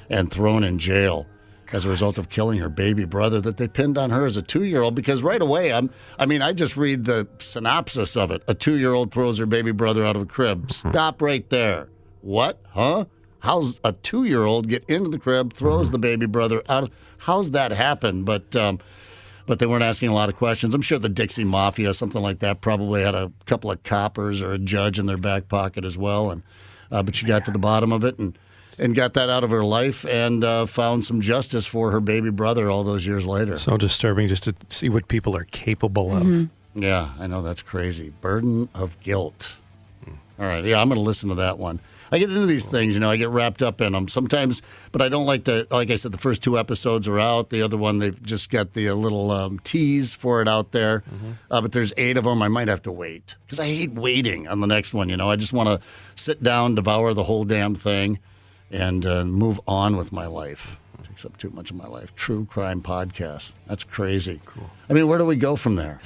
and thrown in jail as a result of killing her baby brother that they pinned on her as a 2-year-old. Because right away, I just read the synopsis of it. A 2-year-old throws her baby brother out of a crib. Stop right there. What? Huh? How's a 2-year-old get into the crib, throws the baby brother out? How's that happen? But they weren't asking a lot of questions. I'm sure the Dixie Mafia, something like that, probably had a couple of coppers or a judge in their back pocket as well. And but she got to the bottom of it and got that out of her life and found some justice for her baby brother all those years later. So disturbing just to see what people are capable of. Yeah, I know, that's crazy. Burden of Guilt. All right, I'm going to listen to that one. I get into these things, you know, I get wrapped up in them sometimes, but I don't like to, like I said, the first 2 episodes are out. The other one, they've just got the little tease for it out there. But there's 8 of them. I might have to wait because I hate waiting on the next one, you know. I just want to sit down, devour the whole damn thing, and move on with my life. It takes up too much of my life. True crime podcast. That's crazy. Cool. I mean, where do we go from there?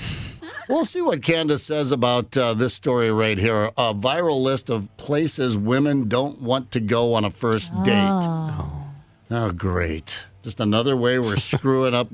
We'll see what Candace says about this story right here. A viral list of places women don't want to go on a first date. Oh, great. Just another way we're screwing up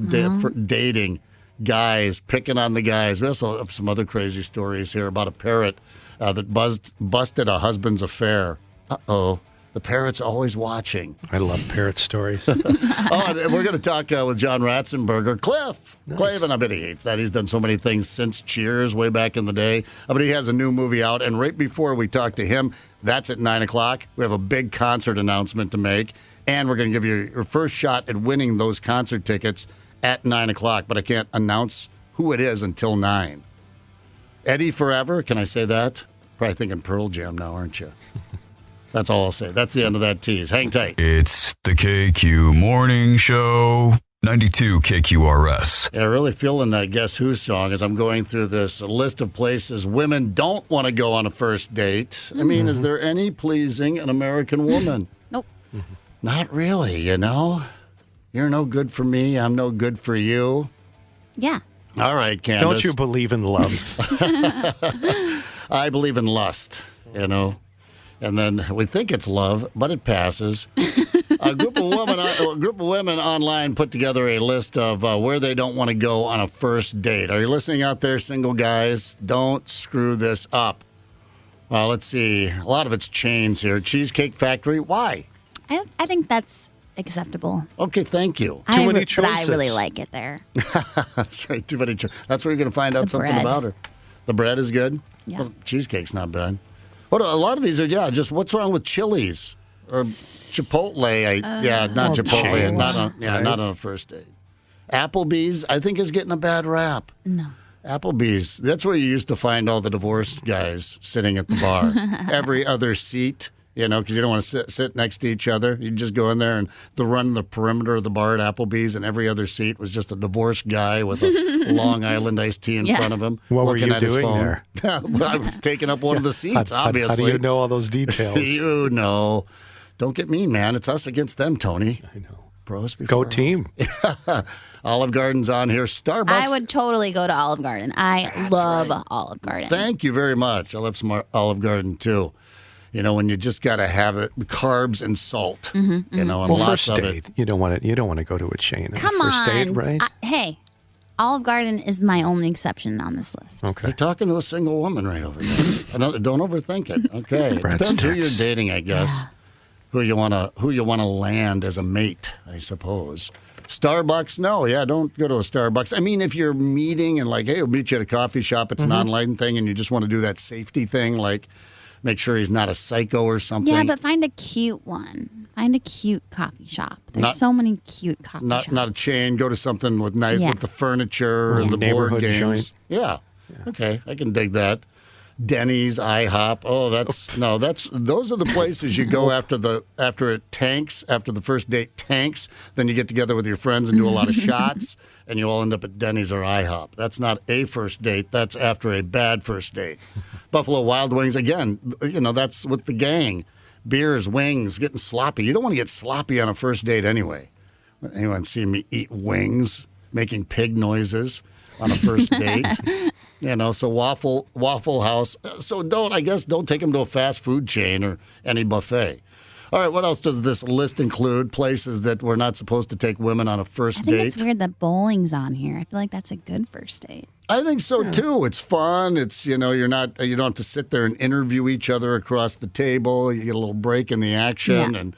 dating. Guys, picking on the guys. We also have some other crazy stories here about a parrot that busted a husband's affair. Uh-oh. The parrot's always watching. I love parrot stories. And we're going to talk with John Ratzenberger. Cliff Clavin, I bet he hates that. He's done so many things since Cheers way back in the day. But he has a new movie out. And right before we talk to him, that's at 9 o'clock. We have a big concert announcement to make. And we're going to give you your first shot at winning those concert tickets at 9 o'clock. But I can't announce who it is until 9. Eddie Forever, can I say that? Probably thinking Pearl Jam now, aren't you? That's all I'll say. That's the end of that tease. Hang tight. It's the KQ Morning Show, 92 KQRS. Yeah, really feeling that Guess Who song as I'm going through this list of places women don't want to go on a first date. I mean, is there any pleasing an American woman? Nope. Not really, you know? You're no good for me. I'm no good for you. Yeah. All right, Candace. Don't you believe in love? I believe in lust, you know? And then we think it's love, but it passes. A group of women online put together a list of where they don't want to go on a first date. Are you listening out there, single guys? Don't screw this up. Well, let's see. A lot of it's chains here. Cheesecake Factory. Why? I think that's acceptable. Okay, thank you. Too many choices. But I really like it there. That's right. Too many choices. That's where you're going to find out something bread. about her. The bread is good? Yeah. Well, cheesecake's not bad. What a lot of these are, just what's wrong with Chili's or Chipotle? Not Chipotle. Not on a first date. Applebee's, I think, is getting a bad rap. No. Applebee's, that's where you used to find all the divorced guys sitting at the bar. Every other seat, you know, because you don't want to sit next to each other. You just go in there and run the perimeter of the bar at Applebee's, and every other seat was just a divorced guy with a Long Island iced tea in front of him. What were looking you at his doing phone. there? Well, I was taking up one of the seats, obviously. How do you know all those details? You know. Don't get mean, man. It's us against them, Tony. I know. Bros before Go team. Olive Garden's on here. Starbucks. I would totally go to Olive Garden. I love Olive Garden. Thank you very much. I love some Olive Garden, too. You know, when you just got to have it, carbs and salt. You know, and lots first of date, it. you don't want to go to a chain. Come first on. date, right? Hey, Olive Garden is my only exception on this list. Okay. You're talking to a single woman right over there. Don't overthink it. Okay. Depends who you're dating, I guess. Yeah. Who you want to land as a mate, I suppose. Starbucks, no. Yeah, don't go to a Starbucks. I mean, if you're meeting and like, hey, we'll meet you at a coffee shop, it's an online thing, and you just want to do that safety thing, like make sure he's not a psycho or something. Yeah, but find a cute one. Find a cute coffee shop. There's so many cute coffee shops. Not a chain. Go to something with nice with the furniture and the board games. Joint. Yeah. Okay, I can dig that. Denny's, IHOP. Oh, those are the places you go after it tanks, after the first date tanks. Then you get together with your friends and do a lot of shots, and you all end up at Denny's or IHOP. That's not a first date. That's after a bad first date. Buffalo Wild Wings, again, you know, that's with the gang. Beers, wings, getting sloppy. You don't want to get sloppy on a first date anyway. Anyone see me eat wings, making pig noises on a first date? You know, so Waffle House. So don't take them to a fast food chain or any buffet. All right, what else does this list include? Places that we're not supposed to take women on a first date. I think it's weird that bowling's on here. I feel like that's a good first date. I think so too. It's fun. It's, you know, you don't have to sit there and interview each other across the table. You get a little break in the action, and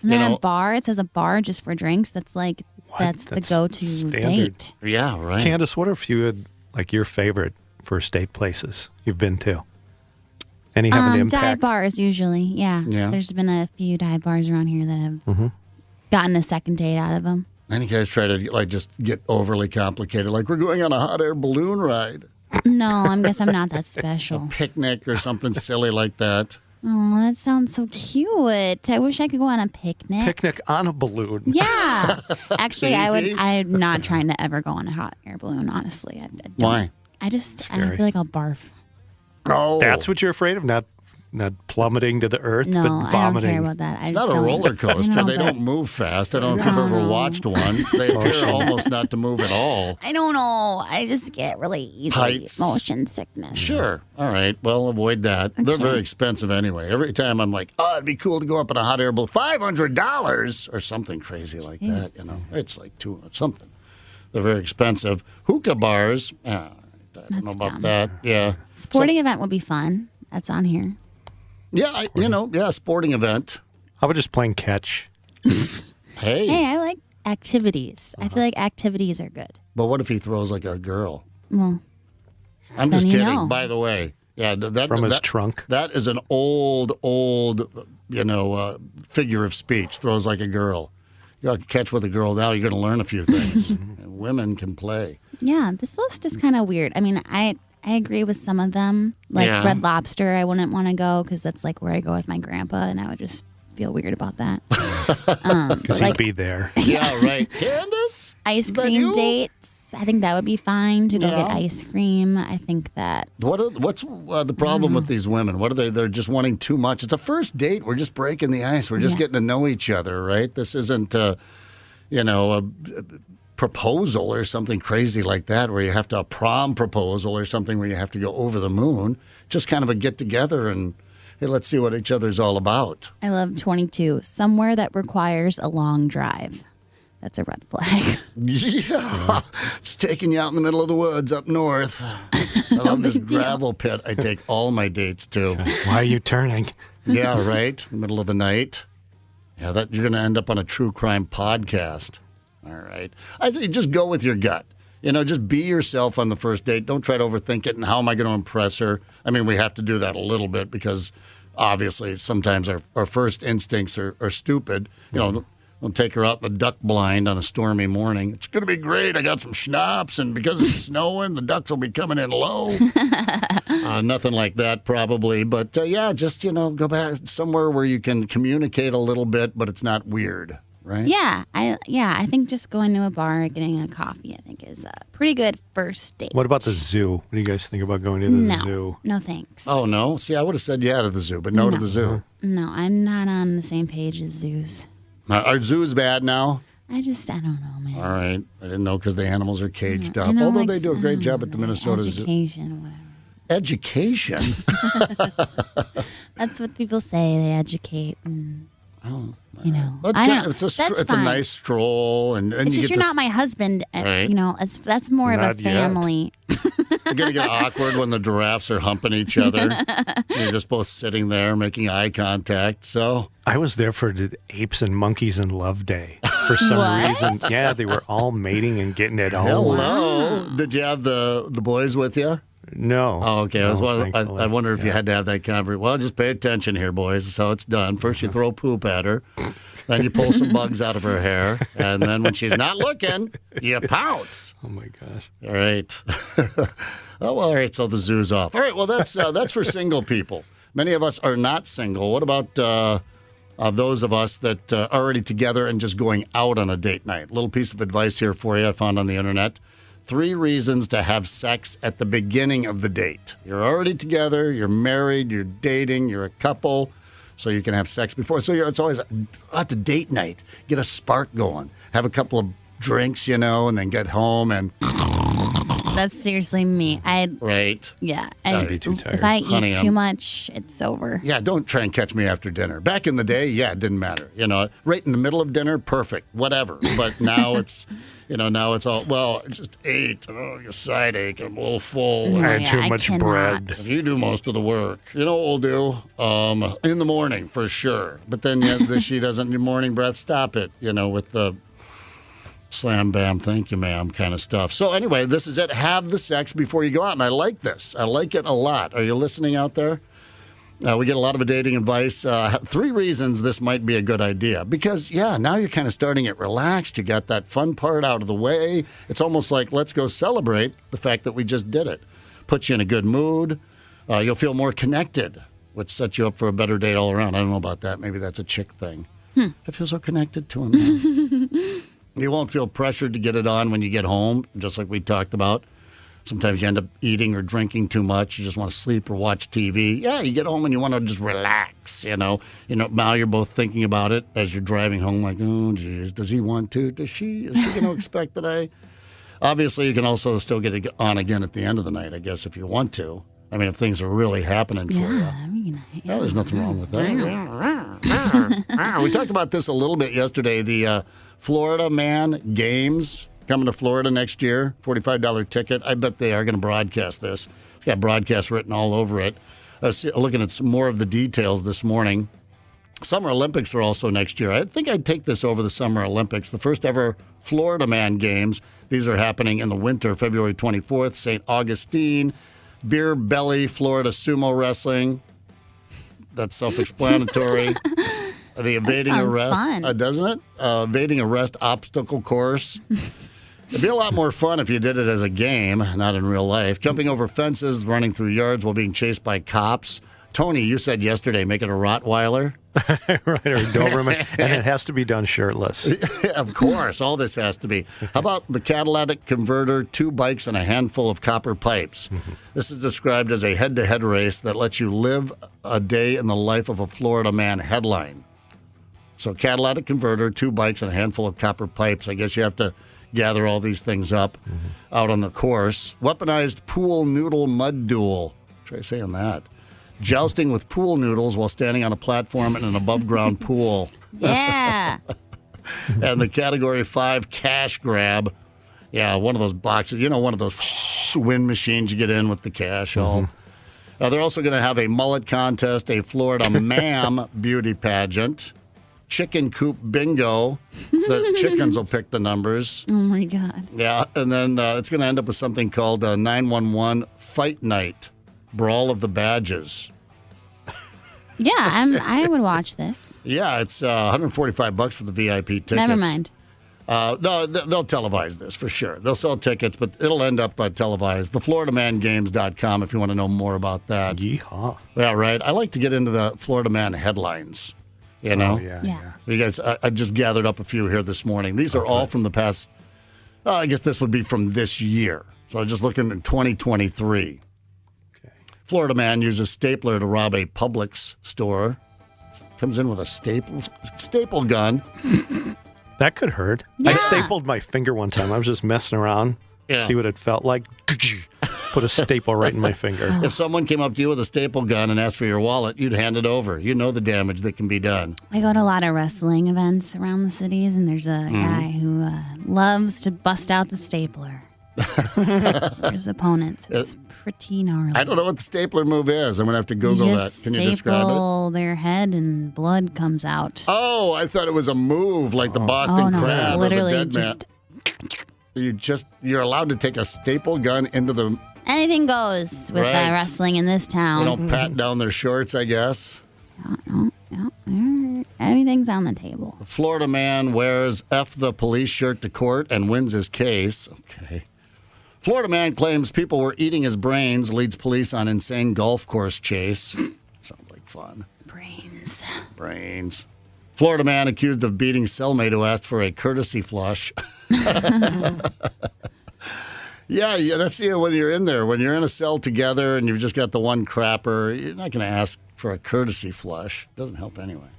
then a bar. It says a bar just for drinks. That's like that's the go-to standard. date. Yeah, right. Candace, what are a few like your favorite first date places you've been to? Any have an impact? Dive bars usually. Yeah. There's been a few dive bars around here that have gotten a second date out of them. Any guys try to just get overly complicated, like we're going on a hot air balloon ride? No, I guess I'm not that special. A picnic or something silly like that. Oh, that sounds so cute. I wish I could go on a picnic. Picnic on a balloon. Yeah. Actually, Easy. I'm not trying to ever go on a hot air balloon, honestly. I don't. Why? I feel like I'll barf. Oh. That's what you're afraid of? Not plummeting to the earth, No, but I don't vomiting. care about that. It's not a roller coaster. They don't move fast. I don't know if you've ever watched one. They appear almost not to move at all. I don't know. I just get really easy Heights. motion sickness. Sure. All right. Well, avoid that. They're very expensive anyway. Every time I'm like, oh, it'd be cool to go up in a hot air balloon. $500 or something crazy like that. You know, it's like something. They're very expensive. Hookah bars. I don't know about that. Yeah. Sporting event would be fun. That's on here. Yeah, sporting event. How about just playing catch? Hey. Hey, I like activities. I feel like activities are good. But what if he throws like a girl? Well, I'm just then you kidding, know. by the way. Yeah, From his trunk. That is an old, figure of speech. Throws like a girl. You got to catch with a girl now. You're going to learn a few things. And women can play. Yeah, this list is kind of weird. I mean, I agree with some of them. Like Red Lobster, I wouldn't want to go because that's like where I go with my grandpa, and I would just feel weird about that. Because he'd be there. Yeah, right. Candace? Ice cream dates. I think that would be fine to go get ice cream. I think that. What's the problem with these women? What are they? They're just wanting too much. It's a first date. We're just breaking the ice. We're just getting to know each other, right? This isn't, a proposal or something crazy like that where you have to a prom proposal or something where you have to go over the moon. Just kind of a get together and hey, let's see what each other's all about. I love 22. Somewhere that requires a long drive. That's a red flag. Yeah. It's taking you out in the middle of the woods up north. I love this gravel pit I take all my dates to. Why are you turning? Yeah, right. In the middle of the night. Yeah, you're going to end up on a true crime podcast. All right. I think just go with your gut. Just be yourself on the first date. Don't try to overthink it. And how am I going to impress her? I mean, we have to do that a little bit because obviously sometimes our first instincts are stupid. Don't take her out in the duck blind on a stormy morning. It's going to be great. I got some schnapps, and because it's snowing, the ducks will be coming in low. Nothing like that, probably. But, just, go back somewhere where you can communicate a little bit, but it's not weird, right? Yeah, I think just going to a bar, getting a coffee, I think is a pretty good first date. What about the zoo? What do you guys think about going to the zoo? No, thanks. Oh, no? See, I would have said yeah to the zoo, but no to the zoo. No, I'm not on the same page as zoos. Are zoos bad now? I don't know, man. All right. I didn't know because the animals are caged up. Although they do a great job at the Minnesota Zoo. Education, whatever. Education? That's what people say. They educate. And, It's a nice stroll. And it's you just get you're not my husband. Right. That's more of a family. You're going to get awkward when the giraffes are humping each other. You're just both sitting there making eye contact. So I was there for the Apes and Monkeys in Love Day for some reason. Yeah, they were all mating and getting it home. Hello. Wow. Did you have the boys with you? No. Oh, okay. No, I wonder if you had to have that conversation. Well, just pay attention here, boys. So it's done. First you throw poop at her. Then you pull some bugs out of her hair. And then when she's not looking, you pounce. Oh, my gosh. All right. All right. So the zoo's off. All right. Well, that's for single people. Many of us are not single. What about those of us that are already together and just going out on a date night? A little piece of advice here for you I found on the internet. 3 reasons to have sex at the beginning of the date. You're already together, you're married, you're dating, you're a couple, so you can have sex before. So it's always at the date night. Get a spark going. Have a couple of drinks, and then get home and... That's seriously me. Right. Yeah. I'd be too tired. If I eat too much, it's over. Yeah, don't try and catch me after dinner. Back in the day, it didn't matter. Right in the middle of dinner, perfect, whatever. But now it's... now it's all, well, I just ate. Oh, your side ache. I'm a little full. I had too much bread. You do most of the work. You know what we'll do? In the morning, for sure. But then she doesn't do morning breath. Stop it, with the slam, bam, thank you, ma'am kind of stuff. So anyway, this is it. Have the sex before you go out. And I like this. I like it a lot. Are you listening out there? We get a lot of dating advice. 3 reasons this might be a good idea. Because, now you're kind of starting it relaxed. You got that fun part out of the way. It's almost like, let's go celebrate the fact that we just did it. Puts you in a good mood. You'll feel more connected. which sets you up for a better date all around. I don't know about that. Maybe that's a chick thing. I feel so connected to him now. You won't feel pressured to get it on when you get home, just like we talked about. Sometimes you end up eating or drinking too much. You just want to sleep or watch TV. Yeah, you get home and you want to just relax, Now you're both thinking about it as you're driving home like, oh, geez, does he want to? Does she? Is she going to expect that I? Obviously, you can also still get it on again at the end of the night, I guess, if you want to. I mean, if things are really happening for you. No, there's nothing wrong with that. We talked about this a little bit yesterday. The Florida Man Games coming to Florida next year, $45 ticket. I bet they are going to broadcast this. It's got broadcast written all over it. I was looking at some more of the details this morning. Summer Olympics are also next year. I think I'd take this over the Summer Olympics. The first ever Florida Man Games. These are happening in the winter, February 24th, St. Augustine. Beer Belly, Florida Sumo Wrestling. That's self-explanatory. The evading arrest, doesn't it? Evading arrest obstacle course. It'd be a lot more fun if you did it as a game, not in real life. Jumping over fences, running through yards while being chased by cops. Tony, you said yesterday, make it a Rottweiler. Right, or a Doberman. And it has to be done shirtless. Of course, all this has to be. How about the catalytic converter, 2 bikes, and a handful of copper pipes? This is described as a head-to-head race that lets you live a day in the life of a Florida man headline. So catalytic converter, 2 bikes, and a handful of copper pipes. I guess you have to gather all these things up out on the course. Weaponized pool noodle mud duel. Try saying that. Jousting with pool noodles while standing on a platform in an above-ground pool. Yeah. And the Category 5 cash grab. Yeah, one of those boxes. One of those wind machines you get in with the cash all. They're also going to have a mullet contest, a Florida Ma'am beauty pageant, chicken coop bingo. The chickens will pick the numbers. Oh, my God. Yeah, and then it's going to end up with something called 911 Fight Night. Brawl of the Badges. Yeah, I would watch this. Yeah, it's $145 for the VIP tickets. Never mind. No, they'll televise this for sure. They'll sell tickets, but it'll end up televised. TheFloridaManGames.com if you want to know more about that. Yeehaw. Yeah, right. I like to get into the Florida Man headlines. Oh, yeah. You guys, I just gathered up a few here this morning. These are all from the past, I guess this would be from this year. So I'm just looking at 2023. Florida man uses stapler to rob a Publix store. Comes in with a staple gun. That could hurt. Yeah. I stapled my finger one time. I was just messing around, see what it felt like. Put a staple right in my finger. If someone came up to you with a staple gun and asked for your wallet, you'd hand it over. You know the damage that can be done. I go to a lot of wrestling events around the cities, and there's a guy who loves to bust out the stapler. His opponents. It's pretty gnarly. I don't know what the stapler move is. I'm going to have to Google that. Can you describe it? Staple their head and blood comes out. Oh, I thought it was a move like the Boston Crab literally or the Dead Man. You're allowed to take a staple gun into the... Anything goes with wrestling in this town. You don't pat down their shorts, I guess. Anything's on the table. The Florida man wears F the police shirt to court and wins his case. Okay. Florida man claims people were eating his brains, leads police on insane golf course chase. Sounds like fun. Brains. Florida man accused of beating cellmate who asked for a courtesy flush. Yeah, that's when you're in there. When you're in a cell together and you've just got the one crapper, you're not going to ask for a courtesy flush. Doesn't help anyway.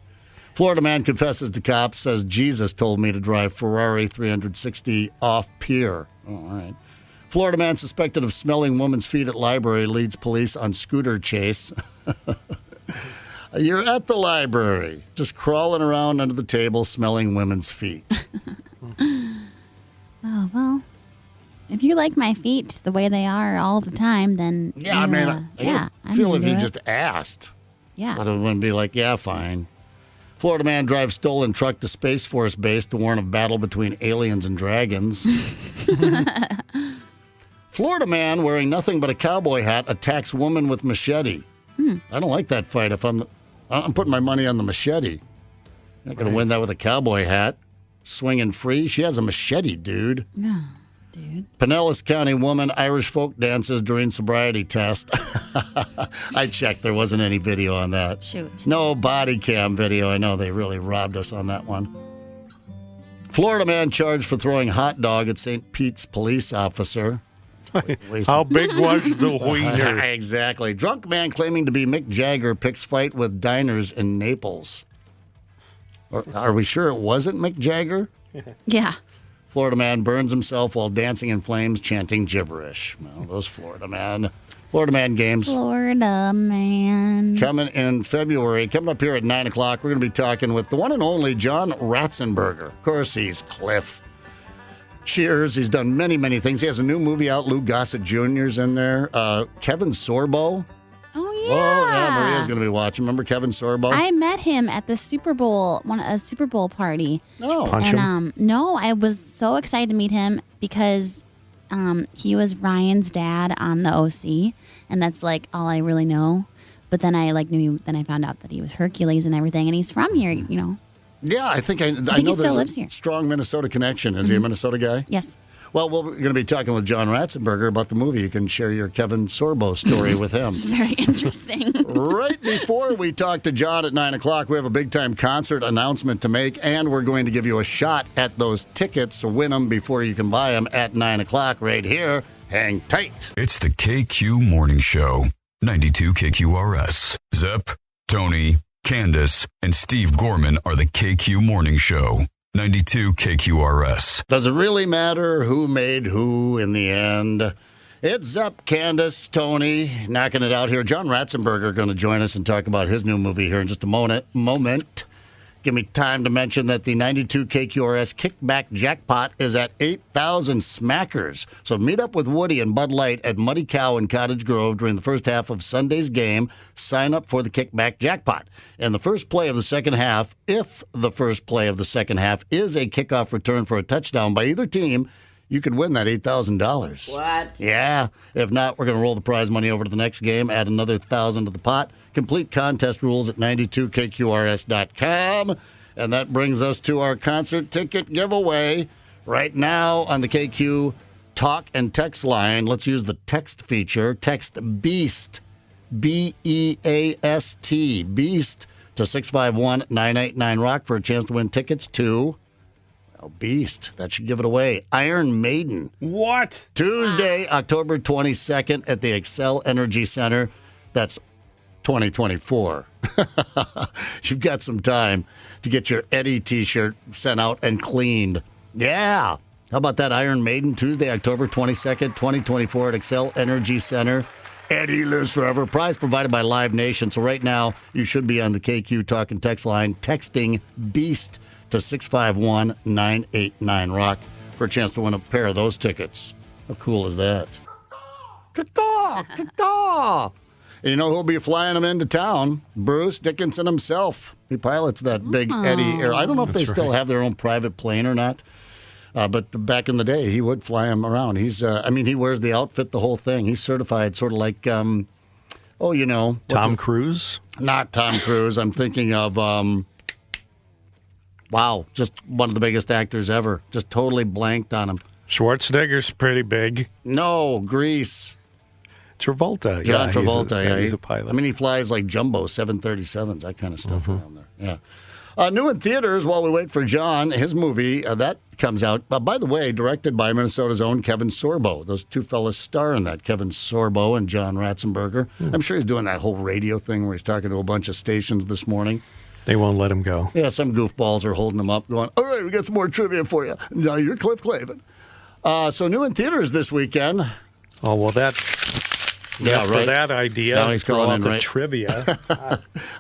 Florida man confesses to cops, says Jesus told me to drive Ferrari 360 off pier. Oh, all right. Florida man suspected of smelling woman's feet at library leads police on scooter chase. You're at the library, just crawling around under the table, smelling women's feet. Oh, well, if you like my feet the way they are all the time, then yeah, I mean, I feel if you just asked. Yeah. I wouldn't be like, yeah, fine. Florida man drives stolen truck to Space Force base to warn of battle between aliens and dragons. Florida man wearing nothing but a cowboy hat attacks woman with machete. I don't like that fight. If I'm putting my money on the machete. You're not going to win that with a cowboy hat. Swinging free. She has a machete, dude. Yeah. dude. Pinellas County woman, Irish folk dances during sobriety test. I checked. There wasn't any video on that. Shoot. No body cam video. I know they really robbed us on that one. Florida man charged for throwing hot dog at St. Pete's police officer. How big was the wiener? Exactly. Drunk man claiming to be Mick Jagger picks fight with diners in Naples. Are we sure it wasn't Mick Jagger? Yeah. Florida man burns himself while dancing in flames, chanting gibberish. Well, those Florida man games. Florida man. Coming in February, coming up here at 9 o'clock, we're going to be talking with the one and only John Ratzenberger. Of course, he's Cliff. Cheers. He's done many, many things. He has a new movie out. Lou Gossett Jr.'s in there. Kevin Sorbo. Oh, yeah. Oh, yeah. Maria's going to be watching. Remember Kevin Sorbo? I met him at the Super Bowl, a Super Bowl party. Oh. Punch him? No, I was so excited to meet him because he was Ryan's dad on the OC, and that's like all I really know. But then I knew. Then I found out that he was Hercules and everything, and he's from here, you know. Yeah, I think I know he there's still a lives here. strong Minnesota connection. Is he a Minnesota guy? Yes. Well, we're going to be talking with John Ratzenberger about the movie. You can share your Kevin Sorbo story with him. It's very interesting. Right before we talk to John at 9 o'clock, we have a big-time concert announcement to make, and we're going to give you a shot at those tickets to win them before you can buy them at 9 o'clock right here. Hang tight. It's the KQ Morning Show, 92 KQRS. Zep, Tony, Candace, and Steve Gorman are the KQ Morning Show, 92 KQRS. Does it really matter who made who in the end? It's Zep, Candace, Tony, knocking it out here. John Ratzenberger going to join us and talk about his new movie here in just a moment. Give me time to mention that the 92 KQRS Kickback Jackpot is at 8,000 smackers. So meet up with Woody and Bud Light at Muddy Cow in Cottage Grove during the first half of Sunday's game. Sign up for the Kickback Jackpot. And the first play of the second half, if the first play of the second half is a kickoff return for a touchdown by either team, you could win that $8,000. What? Yeah. If not, we're going to roll the prize money over to the next game, add another $1,000 to the pot. Complete contest rules at 92KQRS.com. And that brings us to our concert ticket giveaway. Right now on the KQ talk and text line, let's use the text feature. Text BEAST, B-E-A-S-T, BEAST, to 651-989 Rock for a chance to win tickets to... Beast. That should give it away. Iron Maiden. What? Tuesday, October 22nd at the Xcel Energy Center. That's 2024. You've got some time to get your Eddie t-shirt sent out and cleaned. Yeah. How about that? Iron Maiden, Tuesday, October 22nd, 2024 at Xcel Energy Center. Eddie lives forever. Prize provided by Live Nation. So right now, you should be on the KQ Talk and Text line texting BEAST to 651-989 Rock for a chance to win a pair of those tickets. How cool is that? Caw-caw! And you know who'll be flying them into town? Bruce Dickinson himself. He pilots that big Eddie Air. I don't know if they still have their own private plane or not. But back in the day, he would fly them around. He's, he wears the outfit, the whole thing. He's certified, sort of like, Tom Cruise? Not Tom Cruise. I'm thinking of, wow, just one of the biggest actors ever. Just totally blanked on him. Schwarzenegger's pretty big. No, Grease. Travolta. John Travolta. He's a pilot. He flies like jumbo 737s, that kind of stuff around there. Yeah. New in theaters while we wait for John, his movie, that comes out. By the way, directed by Minnesota's own Kevin Sorbo. Those two fellas star in that, Kevin Sorbo and John Ratzenberger. I'm sure he's doing that whole radio thing where he's talking to a bunch of stations this morning. They won't let him go. Yeah, some goofballs are holding him up going, all right, we got some more trivia for you. No, you're Cliff Clavin. So new in theaters this weekend. Oh, well, for that idea, now he's calling in the trivia.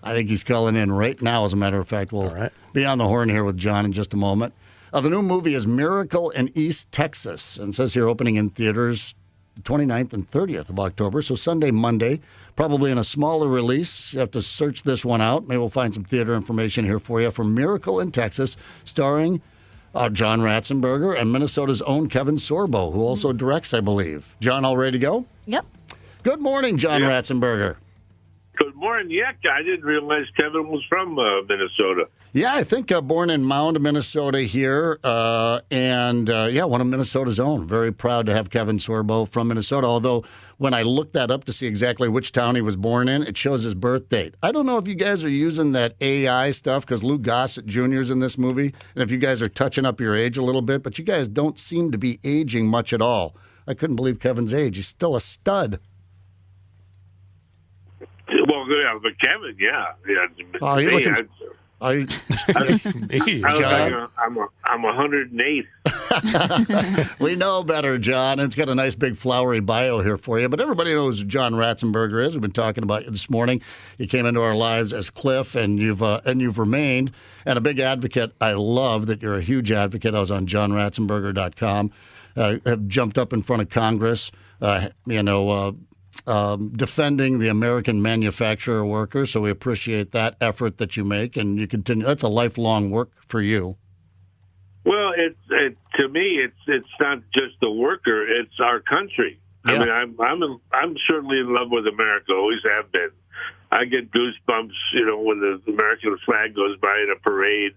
I think he's calling in right now, as a matter of fact. We'll be on the horn here with John in just a moment. The new movie is Miracle in East Texas, and it says here opening in theaters the 29th and 30th of October, so Sunday, Monday, probably in a smaller release. You have to search this one out. Maybe we'll find some theater information here for you for Miracle in Texas, starring John Ratzenberger and Minnesota's own Kevin Sorbo, who also directs, I believe. John, all ready to go? Yep. Good morning, John Ratzenberger. Good morning. Yeah, I didn't realize Kevin was from Minnesota. Yeah, I think born in Mound, Minnesota here, and one of Minnesota's own. Very proud to have Kevin Sorbo from Minnesota, although when I looked that up to see exactly which town he was born in, it shows his birth date. I don't know if you guys are using that AI stuff, because Lou Gossett Jr. is in this movie, and if you guys are touching up your age a little bit, but you guys don't seem to be aging much at all. I couldn't believe Kevin's age. He's still a stud. Well, yeah, but Kevin, yeah. Oh, you're looking... I'm 108. We know better, John. It's got a nice big flowery bio here for you. But everybody knows who John Ratzenberger is. We've been talking about you this morning. You came into our lives as Cliff, and you've remained. And a big advocate. I love that you're a huge advocate. I was on johnratzenberger.com. Have jumped up in front of Congress. Defending the American manufacturer workers. So we appreciate that effort that you make, and you continue. That's a lifelong work for you. Well, to me, it's not just the worker; it's our country. Yeah. I mean, I'm certainly in love with America. Always have been. I get goosebumps, when the American flag goes by in a parade.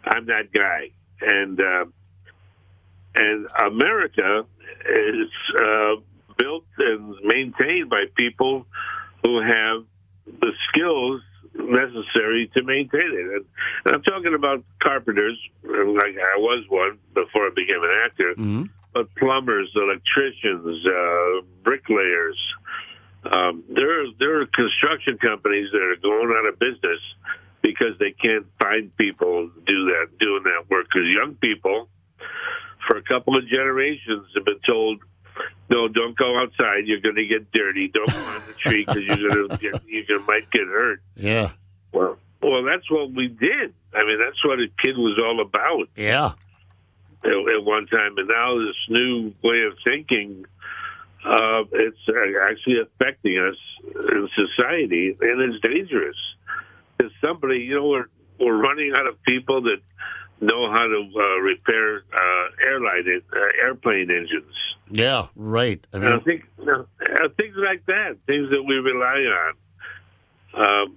I'm that guy, and America is built and maintained by people who have the skills necessary to maintain it. And I'm talking about carpenters, like I was one before I became an actor, but plumbers, electricians, bricklayers. There are construction companies that are going out of business because they can't find people doing that work. Because young people, for a couple of generations, have been told, no, don't go outside. You're going to get dirty. Don't climb the tree because you might get hurt. Yeah. Well, that's what we did. I mean, that's what a kid was all about. Yeah. At one time, and now this new way of thinking, it's actually affecting us in society, and it's dangerous. Because somebody, we're running out of people that know how to repair airplane engines. Yeah, right. I mean, things like that, things that we rely on.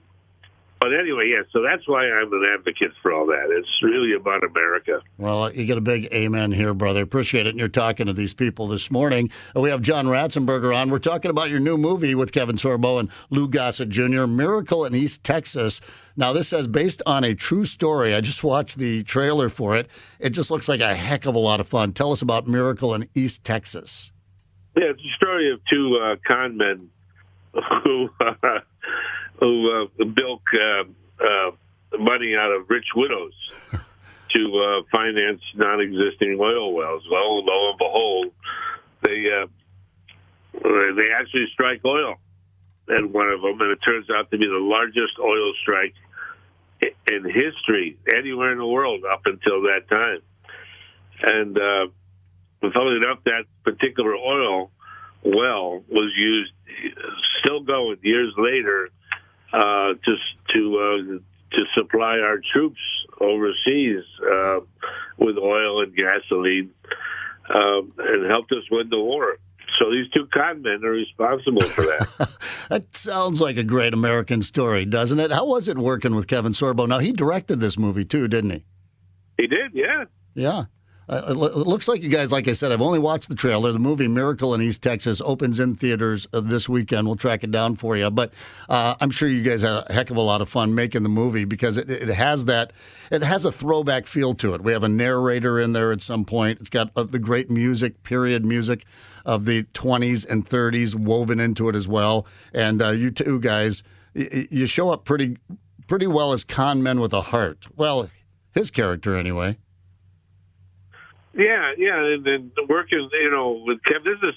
But anyway, yeah, so that's why I'm an advocate for all that. It's really about America. Well, you get a big amen here, brother. Appreciate it. And you're talking to these people this morning. We have John Ratzenberger on. We're talking about your new movie with Kevin Sorbo and Lou Gossett Jr., Miracle in East Texas. Now, this says based on a true story. I just watched the trailer for it. It just looks like a heck of a lot of fun. Tell us about Miracle in East Texas. Yeah, it's a story of two con men who bilk money out of rich widows to finance non-existing oil wells. Well, lo and behold, they actually strike oil at one of them, and it turns out to be the largest oil strike in history anywhere in the world up until that time. And funnily enough, that particular oil well was used, still going years later, to supply our troops overseas with oil and gasoline, and helped us win the war. So these two con men are responsible for that. That sounds like a great American story, doesn't it? How was it working with Kevin Sorbo? Now, he directed this movie too, didn't he? He did, yeah. Yeah. It looks like you guys, like I said, I've only watched the trailer. The movie Miracle in East Texas opens in theaters this weekend. We'll track it down for you. But I'm sure you guys had a heck of a lot of fun making the movie because it has a throwback feel to it. We have a narrator in there at some point. It's got the great music, period music of the 20s and 30s woven into it as well. And you two guys, you show up pretty well as con men with a heart. Well, his character anyway. Yeah, and then working, with Kevin. This is the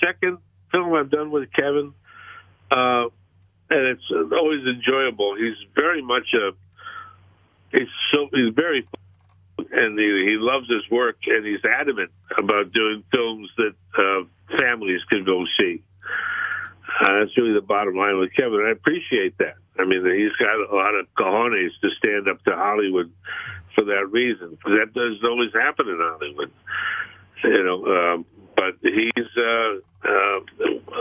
second film I've done with Kevin, and it's always enjoyable. He's very much he's very, and he loves his work, and he's adamant about doing films that families can go see. That's really the bottom line with Kevin. I appreciate that. I mean, he's got a lot of cojones to stand up to Hollywood for that reason. That doesn't always happen in Hollywood, but he's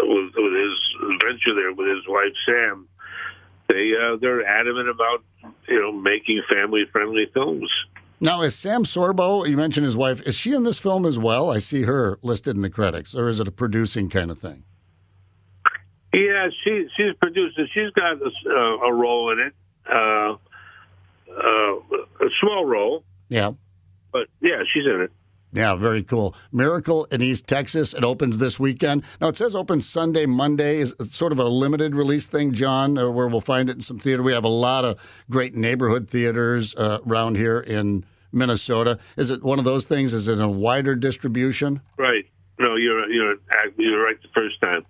with his venture there with his wife Sam, they're adamant about making family-friendly films. Now, is Sam Sorbo, you mentioned his wife, is she in this film as well? I see her listed in the credits, or is it a producing kind of thing? Yeah, she's producer. She's got a role in it, a small role. Yeah. But, yeah, she's in it. Yeah, very cool. Miracle in East Texas. It opens this weekend. Now, it says opens Sunday, Monday. Is it sort of a limited release thing, John, where we'll find it in some theater? We have a lot of great neighborhood theaters around here in Minnesota. Is it one of those things? Is it a wider distribution? Right. No, you're right the first time.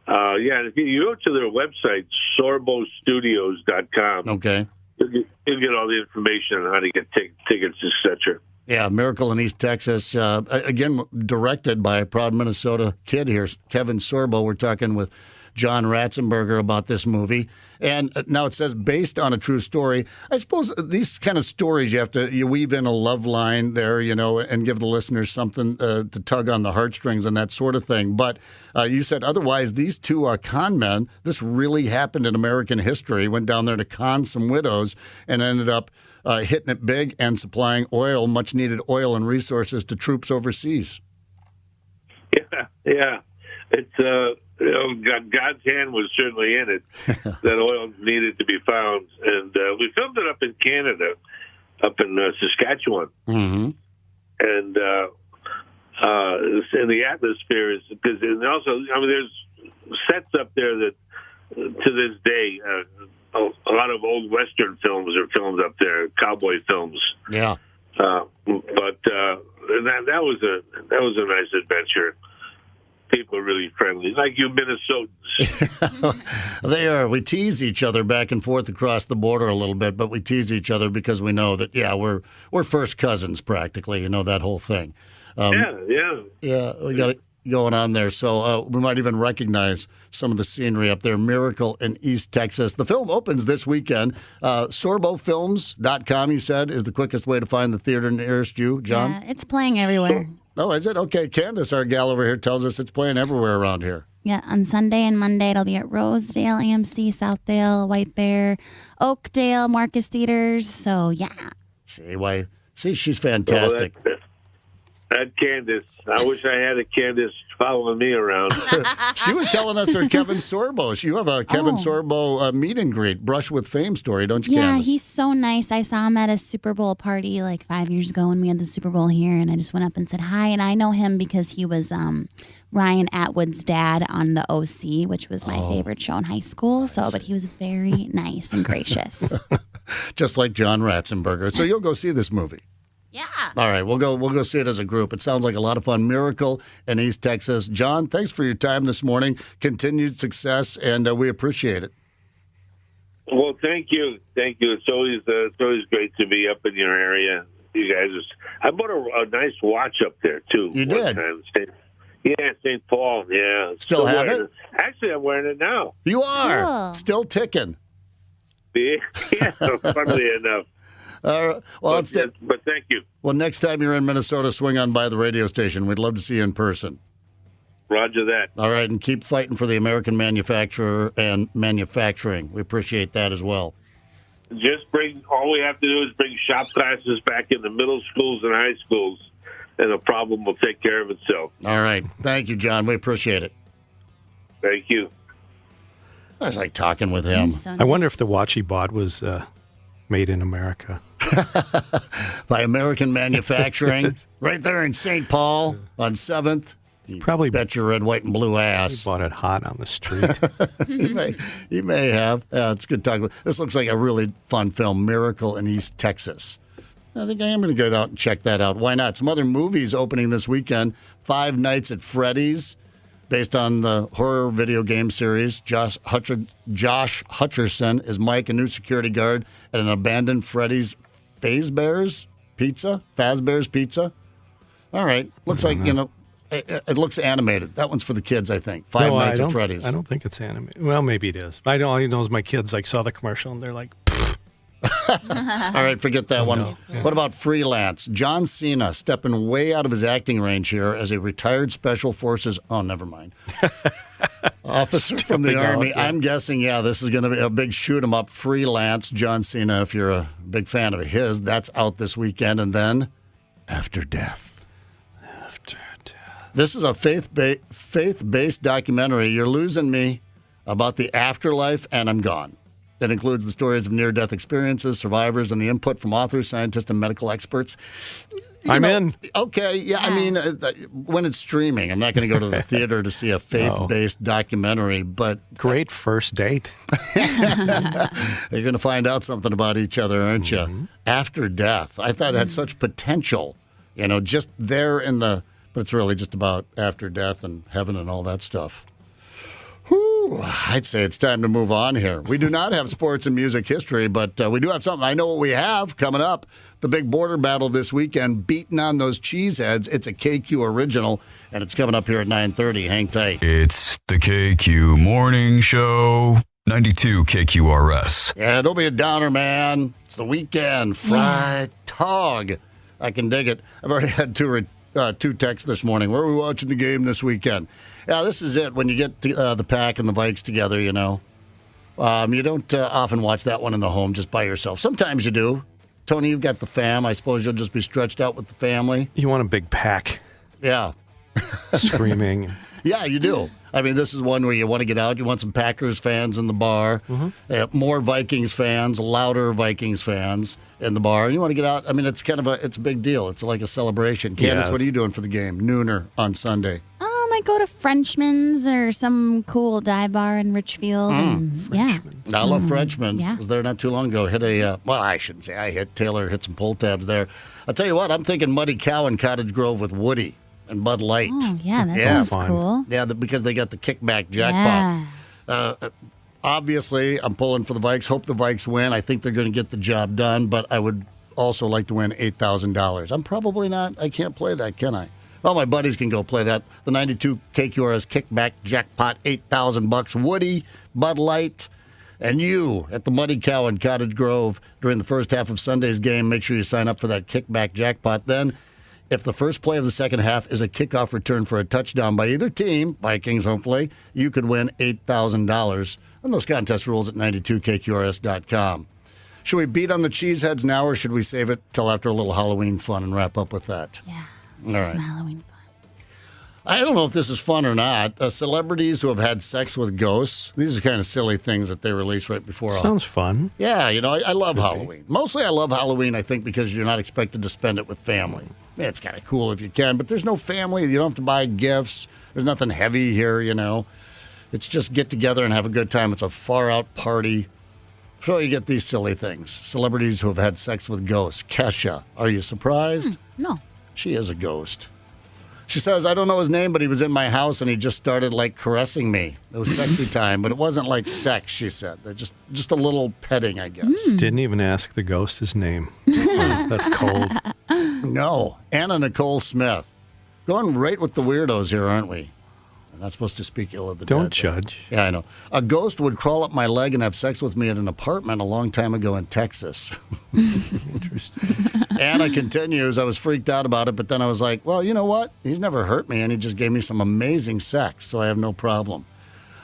And if you go to their website, sorbostudios.com, okay, you'll get all the information on how to get tickets, etc. Yeah, Miracle in East Texas. Again, directed by a proud Minnesota kid here, Kevin Sorbo. We're talking with John Ratzenberger about this movie. And now it says based on a true story. I suppose these kind of stories, you weave in a love line there, and give the listeners something to tug on the heartstrings and that sort of thing. But you said otherwise, these two are con men. This really happened in American history. Went down there to con some widows and ended up hitting it big and supplying oil, much needed oil and resources to troops overseas. Yeah. It's God's hand was certainly in it. That oil needed to be found, and we filmed it up in Canada, up in Saskatchewan, and and the atmosphere is because, and also, there's sets up there that to this day. A lot of old Western films are filmed up there, cowboy films. Yeah. But that was a nice adventure. People are really friendly, like you Minnesotans. They are. We tease each other back and forth across the border a little bit, but we tease each other because we know that we're first cousins practically. That whole thing. Yeah. We got it going on there. So we might even recognize some of the scenery up there. Miracle in East Texas. The film opens this weekend. SorboFilms.com, you said, is the quickest way to find the theater nearest you, John? Yeah, it's playing everywhere. Oh, is it? Okay. Candace, our gal over here, tells us it's playing everywhere around here. Yeah, on Sunday and Monday, it'll be at Rosedale, AMC, Southdale, White Bear, Oakdale, Marcus Theaters. So, yeah. See, she's fantastic. Well, that Candace. I wish I had a Candace following me around. She was telling us her Kevin Sorbo. You have a Kevin Sorbo meet and greet, Brush with Fame story, don't you, Candace? Yeah, he's so nice. I saw him at a Super Bowl party like 5 years ago when we had the Super Bowl here, and I just went up and said hi. And I know him because he was Ryan Atwood's dad on The OC, which was my favorite show in high school. But he was very nice and gracious. Just like John Ratzenberger. So you'll go see this movie? Yeah. All right, we'll go see it as a group. It sounds like a lot of fun. Miracle in East Texas. John, thanks for your time this morning. Continued success, and we appreciate it. Well, thank you. It's always great to be up in your area. You guys, I bought a nice watch up there too. You did? St. Paul. Yeah. Still have it? Actually, I'm wearing it now. You are cool. Still ticking. Yeah, funnily enough. But thank you. Well, next time you're in Minnesota, swing on by the radio station. We'd love to see you in person. Roger that. All right, and keep fighting for the American manufacturer and manufacturing. We appreciate that as well. All we have to do is bring shop classes back in the middle schools and high schools, and the problem will take care of itself. All right. Thank you, John. We appreciate it. Thank you. I was like talking with him. So nice. I wonder if the watch he bought was made in America. By American manufacturing. Right there in St. Paul on 7th. Probably bet your red, white, and blue ass. He bought it hot on the street. he may have. It's good talking. This looks like a really fun film, Miracle in East Texas. I think I am going to go out and check that out. Why not? Some other movies opening this weekend. Five Nights at Freddy's, based on the horror video game series. Josh Hutcherson is Mike, a new security guard at an abandoned Freddy's Fazbear's Pizza. All right. Looks like, it looks animated. That one's for the kids, I think. Five Nights at Freddy's. I don't think it's animated. Well, maybe it is. All I know is my kids saw the commercial and they're like, all right, forget that one. No. Yeah. What about Freelance? John Cena stepping way out of his acting range here as a retired Special Forces. Oh, never mind. Officer from the Stepping out, Army. yeah. I'm guessing, this is going to be a big shoot 'em up freelance. John Cena, if you're a big fan of his, that's out this weekend. And then After Death. This is a faith-based documentary. You're losing me about the afterlife, and I'm gone. It includes the stories of near-death experiences, survivors, and the input from authors, scientists, and medical experts. I'm in. Okay, yeah. I mean, when it's streaming, I'm not going to go to the theater to see a faith-based documentary, but... Great first date. You're going to find out something about each other, aren't you? After Death. I thought it had such potential, just there in the... But it's really just about after death and heaven and all that stuff. Whew, I'd say it's time to move on here. We do not have sports and music history, but we do have something. I know what we have coming up. The big border battle this weekend, beating on those cheeseheads. It's a KQ original, and it's coming up here at 9:30. Hang tight. It's the KQ Morning Show, 92 KQRS. Yeah, don't be a downer, man. It's the weekend. Fried tog. I can dig it. I've already had two texts this morning. Where are we watching the game this weekend? Yeah, this is it. When you get the Pack and the Vikes together, you don't often watch that one in the home just by yourself. Sometimes you do. Tony, you've got the fam. I suppose you'll just be stretched out with the family. You want a big pack. Yeah. Screaming. Yeah, you do. I mean, this is one where you want to get out. You want some Packers fans in the bar, more Vikings fans, louder Vikings fans in the bar. You want to get out. I mean, it's a big deal. It's like a celebration. Candace, what are you doing for the game? Nooner on Sunday. I go to Frenchman's or some cool dive bar in Richfield. I love Frenchman's. I was there not too long ago. I shouldn't say I hit. Taylor hit some pull tabs there. I'll tell you what, I'm thinking Muddy Cow in Cottage Grove with Woody and Bud Light. Oh, yeah, that sounds cool. Yeah, because they got the kickback jackpot. Obviously, I'm pulling for the Vikes. Hope the Vikes win. I think they're going to get the job done, but I would also like to win $8,000. I'm probably not. I can't play that, can I? Well, my buddies can go play that. The 92 KQRS kickback jackpot, $8,000. Woody, Bud Light, and you at the Muddy Cow in Cottage Grove during the first half of Sunday's game. Make sure you sign up for that kickback jackpot. Then, if the first play of the second half is a kickoff return for a touchdown by either team, Vikings hopefully, you could win $8,000. And those contest rules at 92KQRS.com. Should we beat on the cheeseheads now, or should we save it till after a little Halloween fun and wrap up with that? Yeah. All right. Some Halloween fun. I don't know if this is fun or not. Celebrities who have had sex with ghosts. These are kind of silly things that they release right before. Sounds fun. Yeah, I love Halloween. Mostly I love Halloween, I think, because you're not expected to spend it with family. Yeah, it's kind of cool if you can, but there's no family. You don't have to buy gifts. There's nothing heavy here, It's just get together and have a good time. It's a far-out party. So you get these silly things. Celebrities who have had sex with ghosts. Kesha, are you surprised? No. She is a ghost. She says, I don't know his name, but he was in my house and he just started caressing me. It was sexy time, but it wasn't like sex, she said. Just a little petting, I guess. Didn't even ask the ghost his name. That's cold. No. Anna Nicole Smith. Going right with the weirdos here, aren't we? We're not supposed to speak ill of the dead. Don't judge. Yeah, I know. A ghost would crawl up my leg and have sex with me at an apartment a long time ago in Texas. Interesting. Anna continues, I was freaked out about it, but then I was like, well, you know what? He's never hurt me, and he just gave me some amazing sex, so I have no problem.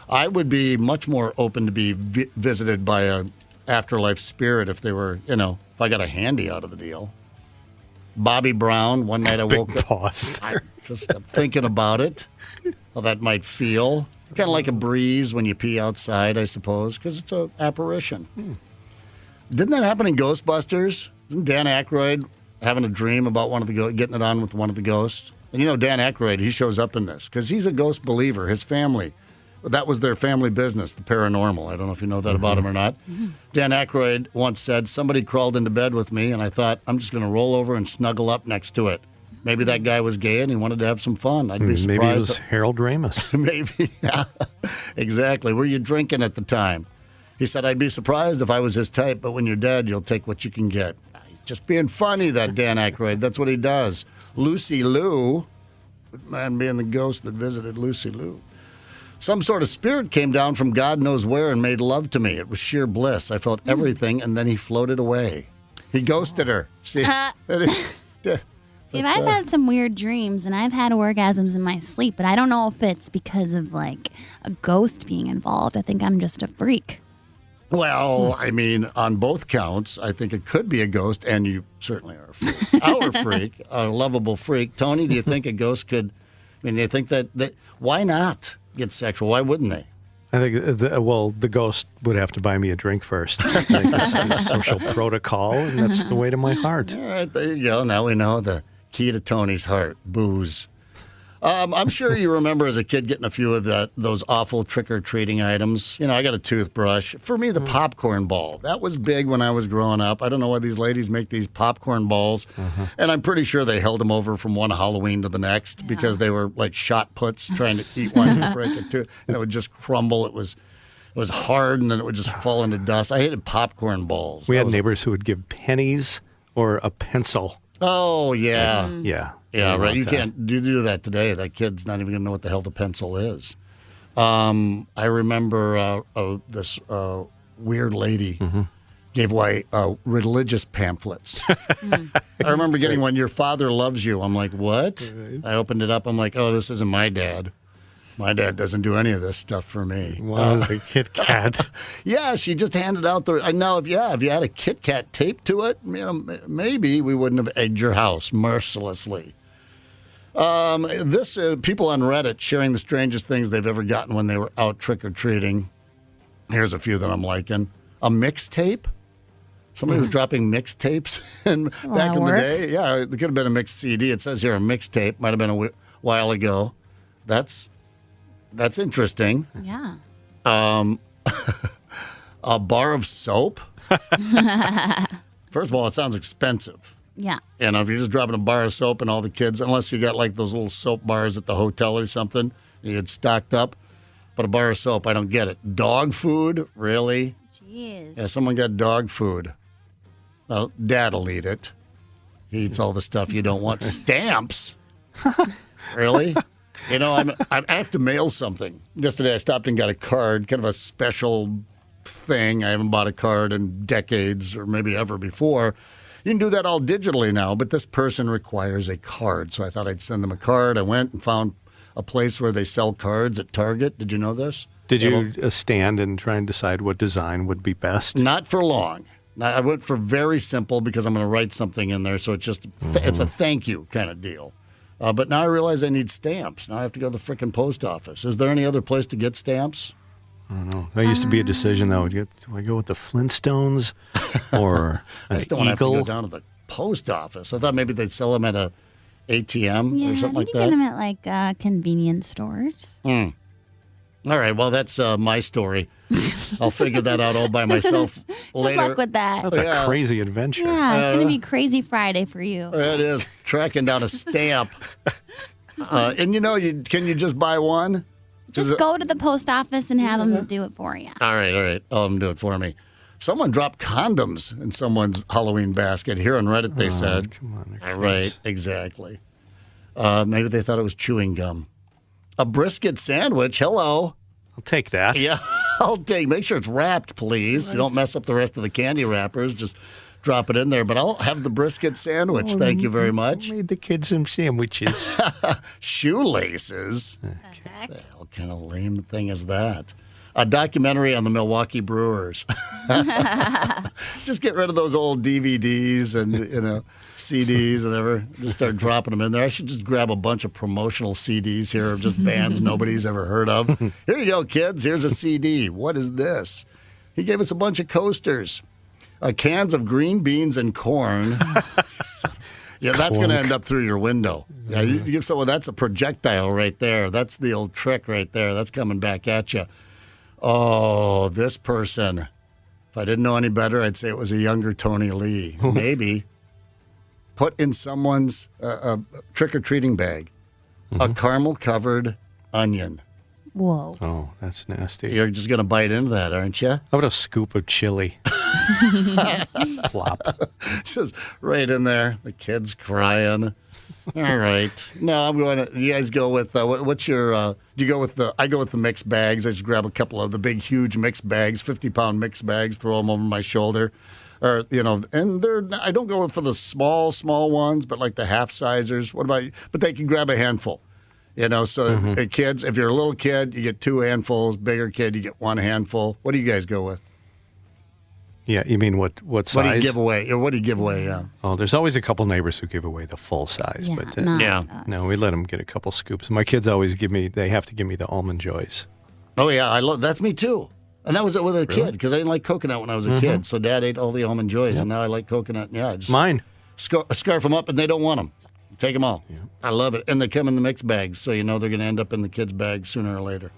I would be much more open to be visited by a afterlife spirit if they were, if I got a handy out of the deal. Bobby Brown, one night I woke up. Pause there. I'm thinking about it, how that might feel. Kind of like a breeze when you pee outside, I suppose, because it's an apparition. Didn't that happen in Ghostbusters? Isn't Dan Aykroyd having a dream about getting it on with one of the ghosts? And Dan Aykroyd, he shows up in this because he's a ghost believer. His family, that was their family business, the paranormal. I don't know if you know that about him or not. Dan Aykroyd once said, somebody crawled into bed with me, and I thought, I'm just going to roll over and snuggle up next to it. Maybe that guy was gay and he wanted to have some fun. I'd be surprised. Maybe it was Harold Ramis. Maybe, yeah. Exactly. Were you drinking at the time? He said, I'd be surprised if I was his type, but when you're dead, you'll take what you can get. He's just being funny, that Dan Aykroyd. That's what he does. Lucy Liu, man being the ghost that visited Lucy Liu. Some sort of spirit came down from God knows where and made love to me. It was sheer bliss. I felt everything, and then he floated away. He ghosted her. See? See, I've had some weird dreams, and I've had orgasms in my sleep, but I don't know if it's because of, like, a ghost being involved. I think I'm just a freak. Well, I mean, on both counts, I think it could be a ghost, and you certainly are a freak. Our freak, a lovable freak. Tony, do you think a ghost could, do you think that why not get sexual? Why wouldn't they? I think, the ghost would have to buy me a drink first. I think that's social protocol, and that's the way to my heart. All right, there you go. Now we know the key to Tony's heart, booze. I'm sure you remember as a kid getting a few of those awful trick-or-treating items. You know, I got a toothbrush. For me, the popcorn ball. That was big when I was growing up. I don't know why these ladies make these popcorn balls. And I'm pretty sure they held them over from one Halloween to the next because they were like shot puts trying to eat one and break it too. And it would just crumble. It was hard, and then it would just fall into dust. I hated popcorn balls. We had neighbors who would give pennies or a pencil. Oh, yeah. Yeah. Yeah, right. You can't do that today. That kid's not even going to know what the hell the pencil is. I remember this weird lady gave away religious pamphlets. I remember getting one, Your Father Loves You. I'm like, what? I opened it up. I'm like, oh, this isn't my dad. My dad doesn't do any of this stuff for me. Wow, the Kit Kat. Yeah, she just handed out the. Now, if you had a Kit Kat taped to it, maybe we wouldn't have egged your house mercilessly. People on Reddit sharing the strangest things they've ever gotten when they were out trick or treating. Here's a few that I'm liking. A mixtape. Somebody was dropping mixtapes back in the day. Yeah, it could have been a mixed CD. It says here a mixtape. Might have been a while ago. That's interesting. Yeah. A bar of soap. First of all, it sounds expensive. Yeah. You know, if you're just dropping a bar of soap and all the kids, unless you got like those little soap bars at the hotel or something, you get stocked up. But a bar of soap, I don't get it. Dog food? Really? Jeez. Yeah, someone got dog food. Well, Dad'll eat it. He eats all the stuff you don't want. Stamps? Really? You know, I have to mail something. Yesterday I stopped and got a card, kind of a special thing. I haven't bought a card in decades or maybe ever before. You can do that all digitally now, but this person requires a card. So I thought I'd send them a card. I went and found a place where they sell cards at Target. Did you know this? Did you stand and try and decide what design would be best? Not for long. I went for very simple because I'm going to write something in there. So it's just it's a thank you kind of deal. But now I realize I need stamps. Now I have to go to the frickin' post office. Is there any other place to get stamps? I don't know. That used to be a decision, though. Do I go with the Flintstones or I an just don't want to have to Eagle? go down to the post office. I thought maybe they'd sell them at a ATM or something like you that. get them at like convenience stores. All right. Well, that's my story. I'll figure that out all by myself later. Good luck with that. That's a crazy adventure. Yeah, it's going to be Crazy Friday for you. It is. Tracking down a stamp. And can you just buy one? Just go to the post office and have them do it for you. All right. I'll have them do it for me. Someone dropped condoms in someone's Halloween basket. Here on Reddit, they said. Come on. All right, exactly. Maybe they thought it was chewing gum. A brisket sandwich. Hello. I'll take that. Yeah, I'll take. Make sure it's wrapped, please. You don't mess up the rest of the candy wrappers. Just drop it in there. But I'll have the brisket sandwich. Thank you very much. Made the kids some sandwiches. Shoelaces. What kind of lame thing is that? A documentary on the Milwaukee Brewers. Just get rid of those old DVDs and CDs and whatever. Just start dropping them in there. I should just grab a bunch of promotional CDs here of just bands nobody's ever heard of. Here you go, kids. Here's a CD. What is this? He gave us a bunch of coasters. Cans of green beans and corn. Yeah, that's going to end up through your window. Yeah, you give someone, that's a projectile right there. That's the old trick right there. That's coming back at you. Oh, this person. If I didn't know any better, I'd say it was a younger Tony Lee. Maybe. Put in someone's trick-or-treating bag a caramel-covered onion. Whoa. Oh, that's nasty. You're just going to bite into that, aren't you? How about a scoop of chili? Plop. Just right in there. The kid's crying. All right. No, I'm going to. You guys go with what's your? Do you go with the? I go with the mixed bags. I just grab a couple of the big, huge mixed bags, 50-pound mixed bags, throw them over my shoulder. Or, and I don't go for the small ones, but like the half-sizers. What about you? But they can grab a handful. So the kids, if you're a little kid, you get 2 handfuls. Bigger kid, you get 1 handful. What do you guys go with? Yeah, you mean what size? What do you give away? What do you give away? Yeah. Oh, there's always a couple neighbors who give away the full size. Yeah, but not we let them get a couple scoops. My kids always they have to give me the Almond Joys. Oh, yeah, that's me too. And that was with a kid because I didn't like coconut when I was a kid. So Dad ate all the Almond Joys, and now I like coconut. Yeah, just mine. Scarf them up, and they don't want them. Take them all. Yeah. I love it. And they come in the mixed bags, so they're going to end up in the kids' bag sooner or later.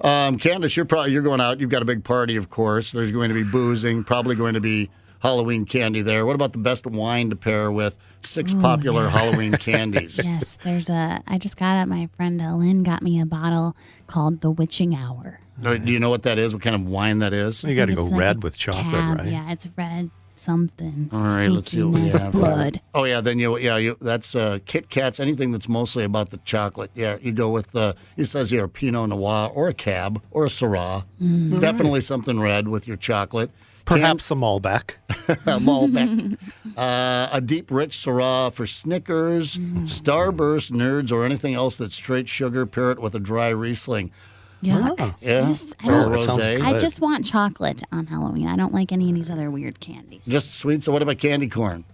Candace, you're going out. You've got a big party, of course. There's going to be boozing, probably going to be Halloween candy there. What about the best wine to pair with 6 popular Halloween candies? Yes, I just got it. My friend Lynn got me a bottle called the Witching Hour. Do you know what that is? What kind of wine that is? You got to go red with chocolate, right? Yeah, it's red something. All right, let's see what we have. Blood. Oh yeah, then that's Kit Kats. Anything that's mostly about the chocolate. Yeah, you go with it says here a Pinot Noir or a Cab or a Syrah. Definitely something red with your chocolate. Perhaps the Malbec. Malbec. A deep, rich Syrah for Snickers, Starburst, Nerds, or anything else that's straight sugar. Pair it with a dry Riesling. Yuck. Oh, yeah. I just want chocolate on Halloween. I don't like any of these other weird candies. Just sweet. So what about candy corn?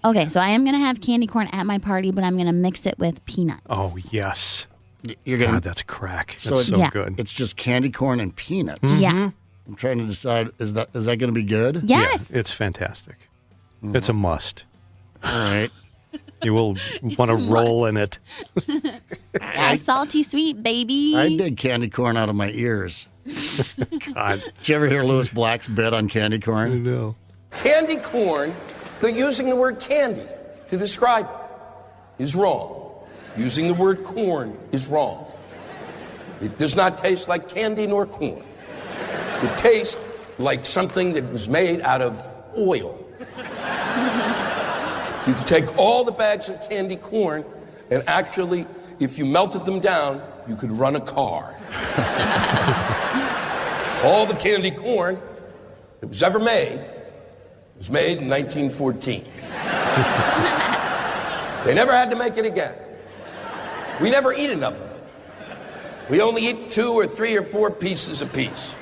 Okay, so I am going to have candy corn at my party, but I'm going to mix it with peanuts. Oh, yes. God, that's crack. That's so good. It's just candy corn and peanuts. Yeah. I'm trying to decide, is that going to be good? Yes. Yeah, it's fantastic. It's a must. All right. You will want to roll in it. Salty sweet, baby. I dig candy corn out of my ears. God. Did you ever hear Lewis Black's bit on candy corn? No. Candy corn, they're using the word candy to describe it, is wrong. Using the word corn is wrong. It does not taste like candy nor corn. It tastes like something that was made out of oil. You could take all the bags of candy corn, and actually, if you melted them down, you could run a car. All the candy corn that was ever made was made in 1914. They never had to make it again. We never eat enough of it. We only eat 2 or 3 or 4 pieces apiece.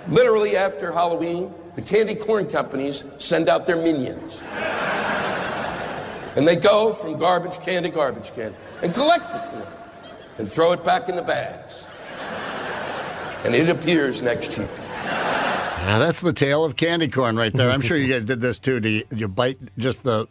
Literally after Halloween, the candy corn companies send out their minions. And they go from garbage can to garbage can and collect the corn and throw it back in the bags. And it appears next year. Yeah, that's the tale of candy corn right there. I'm sure you guys did this too. Do you bite just the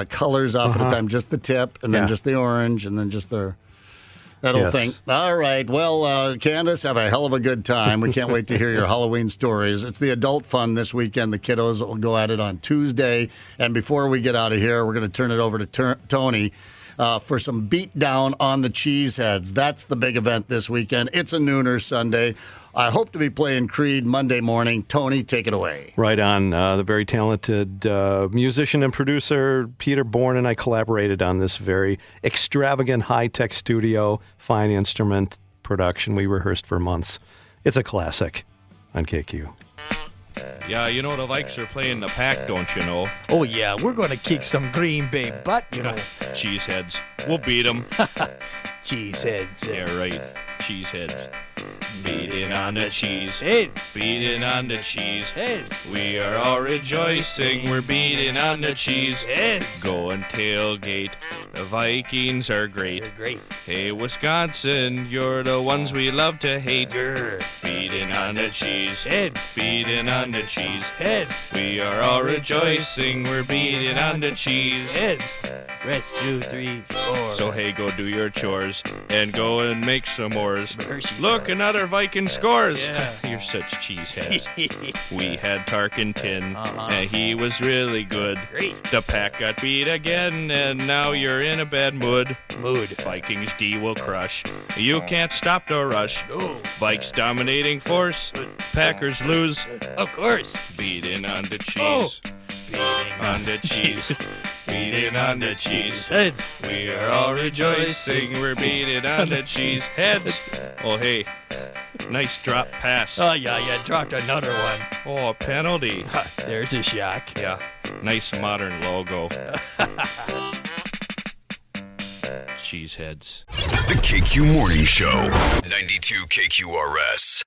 colors off at a time, just the tip, and then just the orange, and then just that whole thing. All right. Well, Candace, have a hell of a good time. We can't wait to hear your Halloween stories. It's the adult fun this weekend. The kiddos will go at it on Tuesday. And before we get out of here, we're going to turn it over to Tony for some beatdown on the Cheeseheads. That's the big event this weekend. It's a nooner Sunday. I hope to be playing Creed Monday morning. Tony, take it away. Right on. The very talented musician and producer Peter Bourne and I collaborated on this very extravagant high-tech studio, fine instrument production. We rehearsed for months. It's a classic on KQ. Yeah, you know the Vikes are playing the Pack, don't you know? Oh, yeah, we're going to kick some Green Bay butt, you know. Cheeseheads. We'll beat them. Cheeseheads. Yeah, right. Cheeseheads. Beating on the cheese heads. Beating on the cheese heads. We are all rejoicing. We're beating on the cheese heads. Go and tailgate. The Vikings are great. They're great. Hey, Wisconsin, you're the ones we love to hate. Grr. Beating on the cheese heads. Beating on the cheese heads. We are all rejoicing. We're beating on the cheese heads. Rest 2, 3, 4. So hey, go do your chores and go and make some s'mores. Look, another Viking scores. Yeah. You're such cheeseheads. We had Tarkenton, and he was really good. Great. The Pack got beat again, and now you're in a bad mood. Vikings D will crush. You can't stop the rush. No. Vikes dominating force. Packers lose. Of course. Beating on the cheese. Beating on the cheese. Beating on the cheese heads. We are all rejoicing. We're beating on the cheese heads. Oh, hey, Nice drop pass. Oh, yeah, dropped another one. Oh, a penalty. There's a shock. Yeah, nice modern logo. Cheeseheads. The KQ Morning Show, 92 KQRS.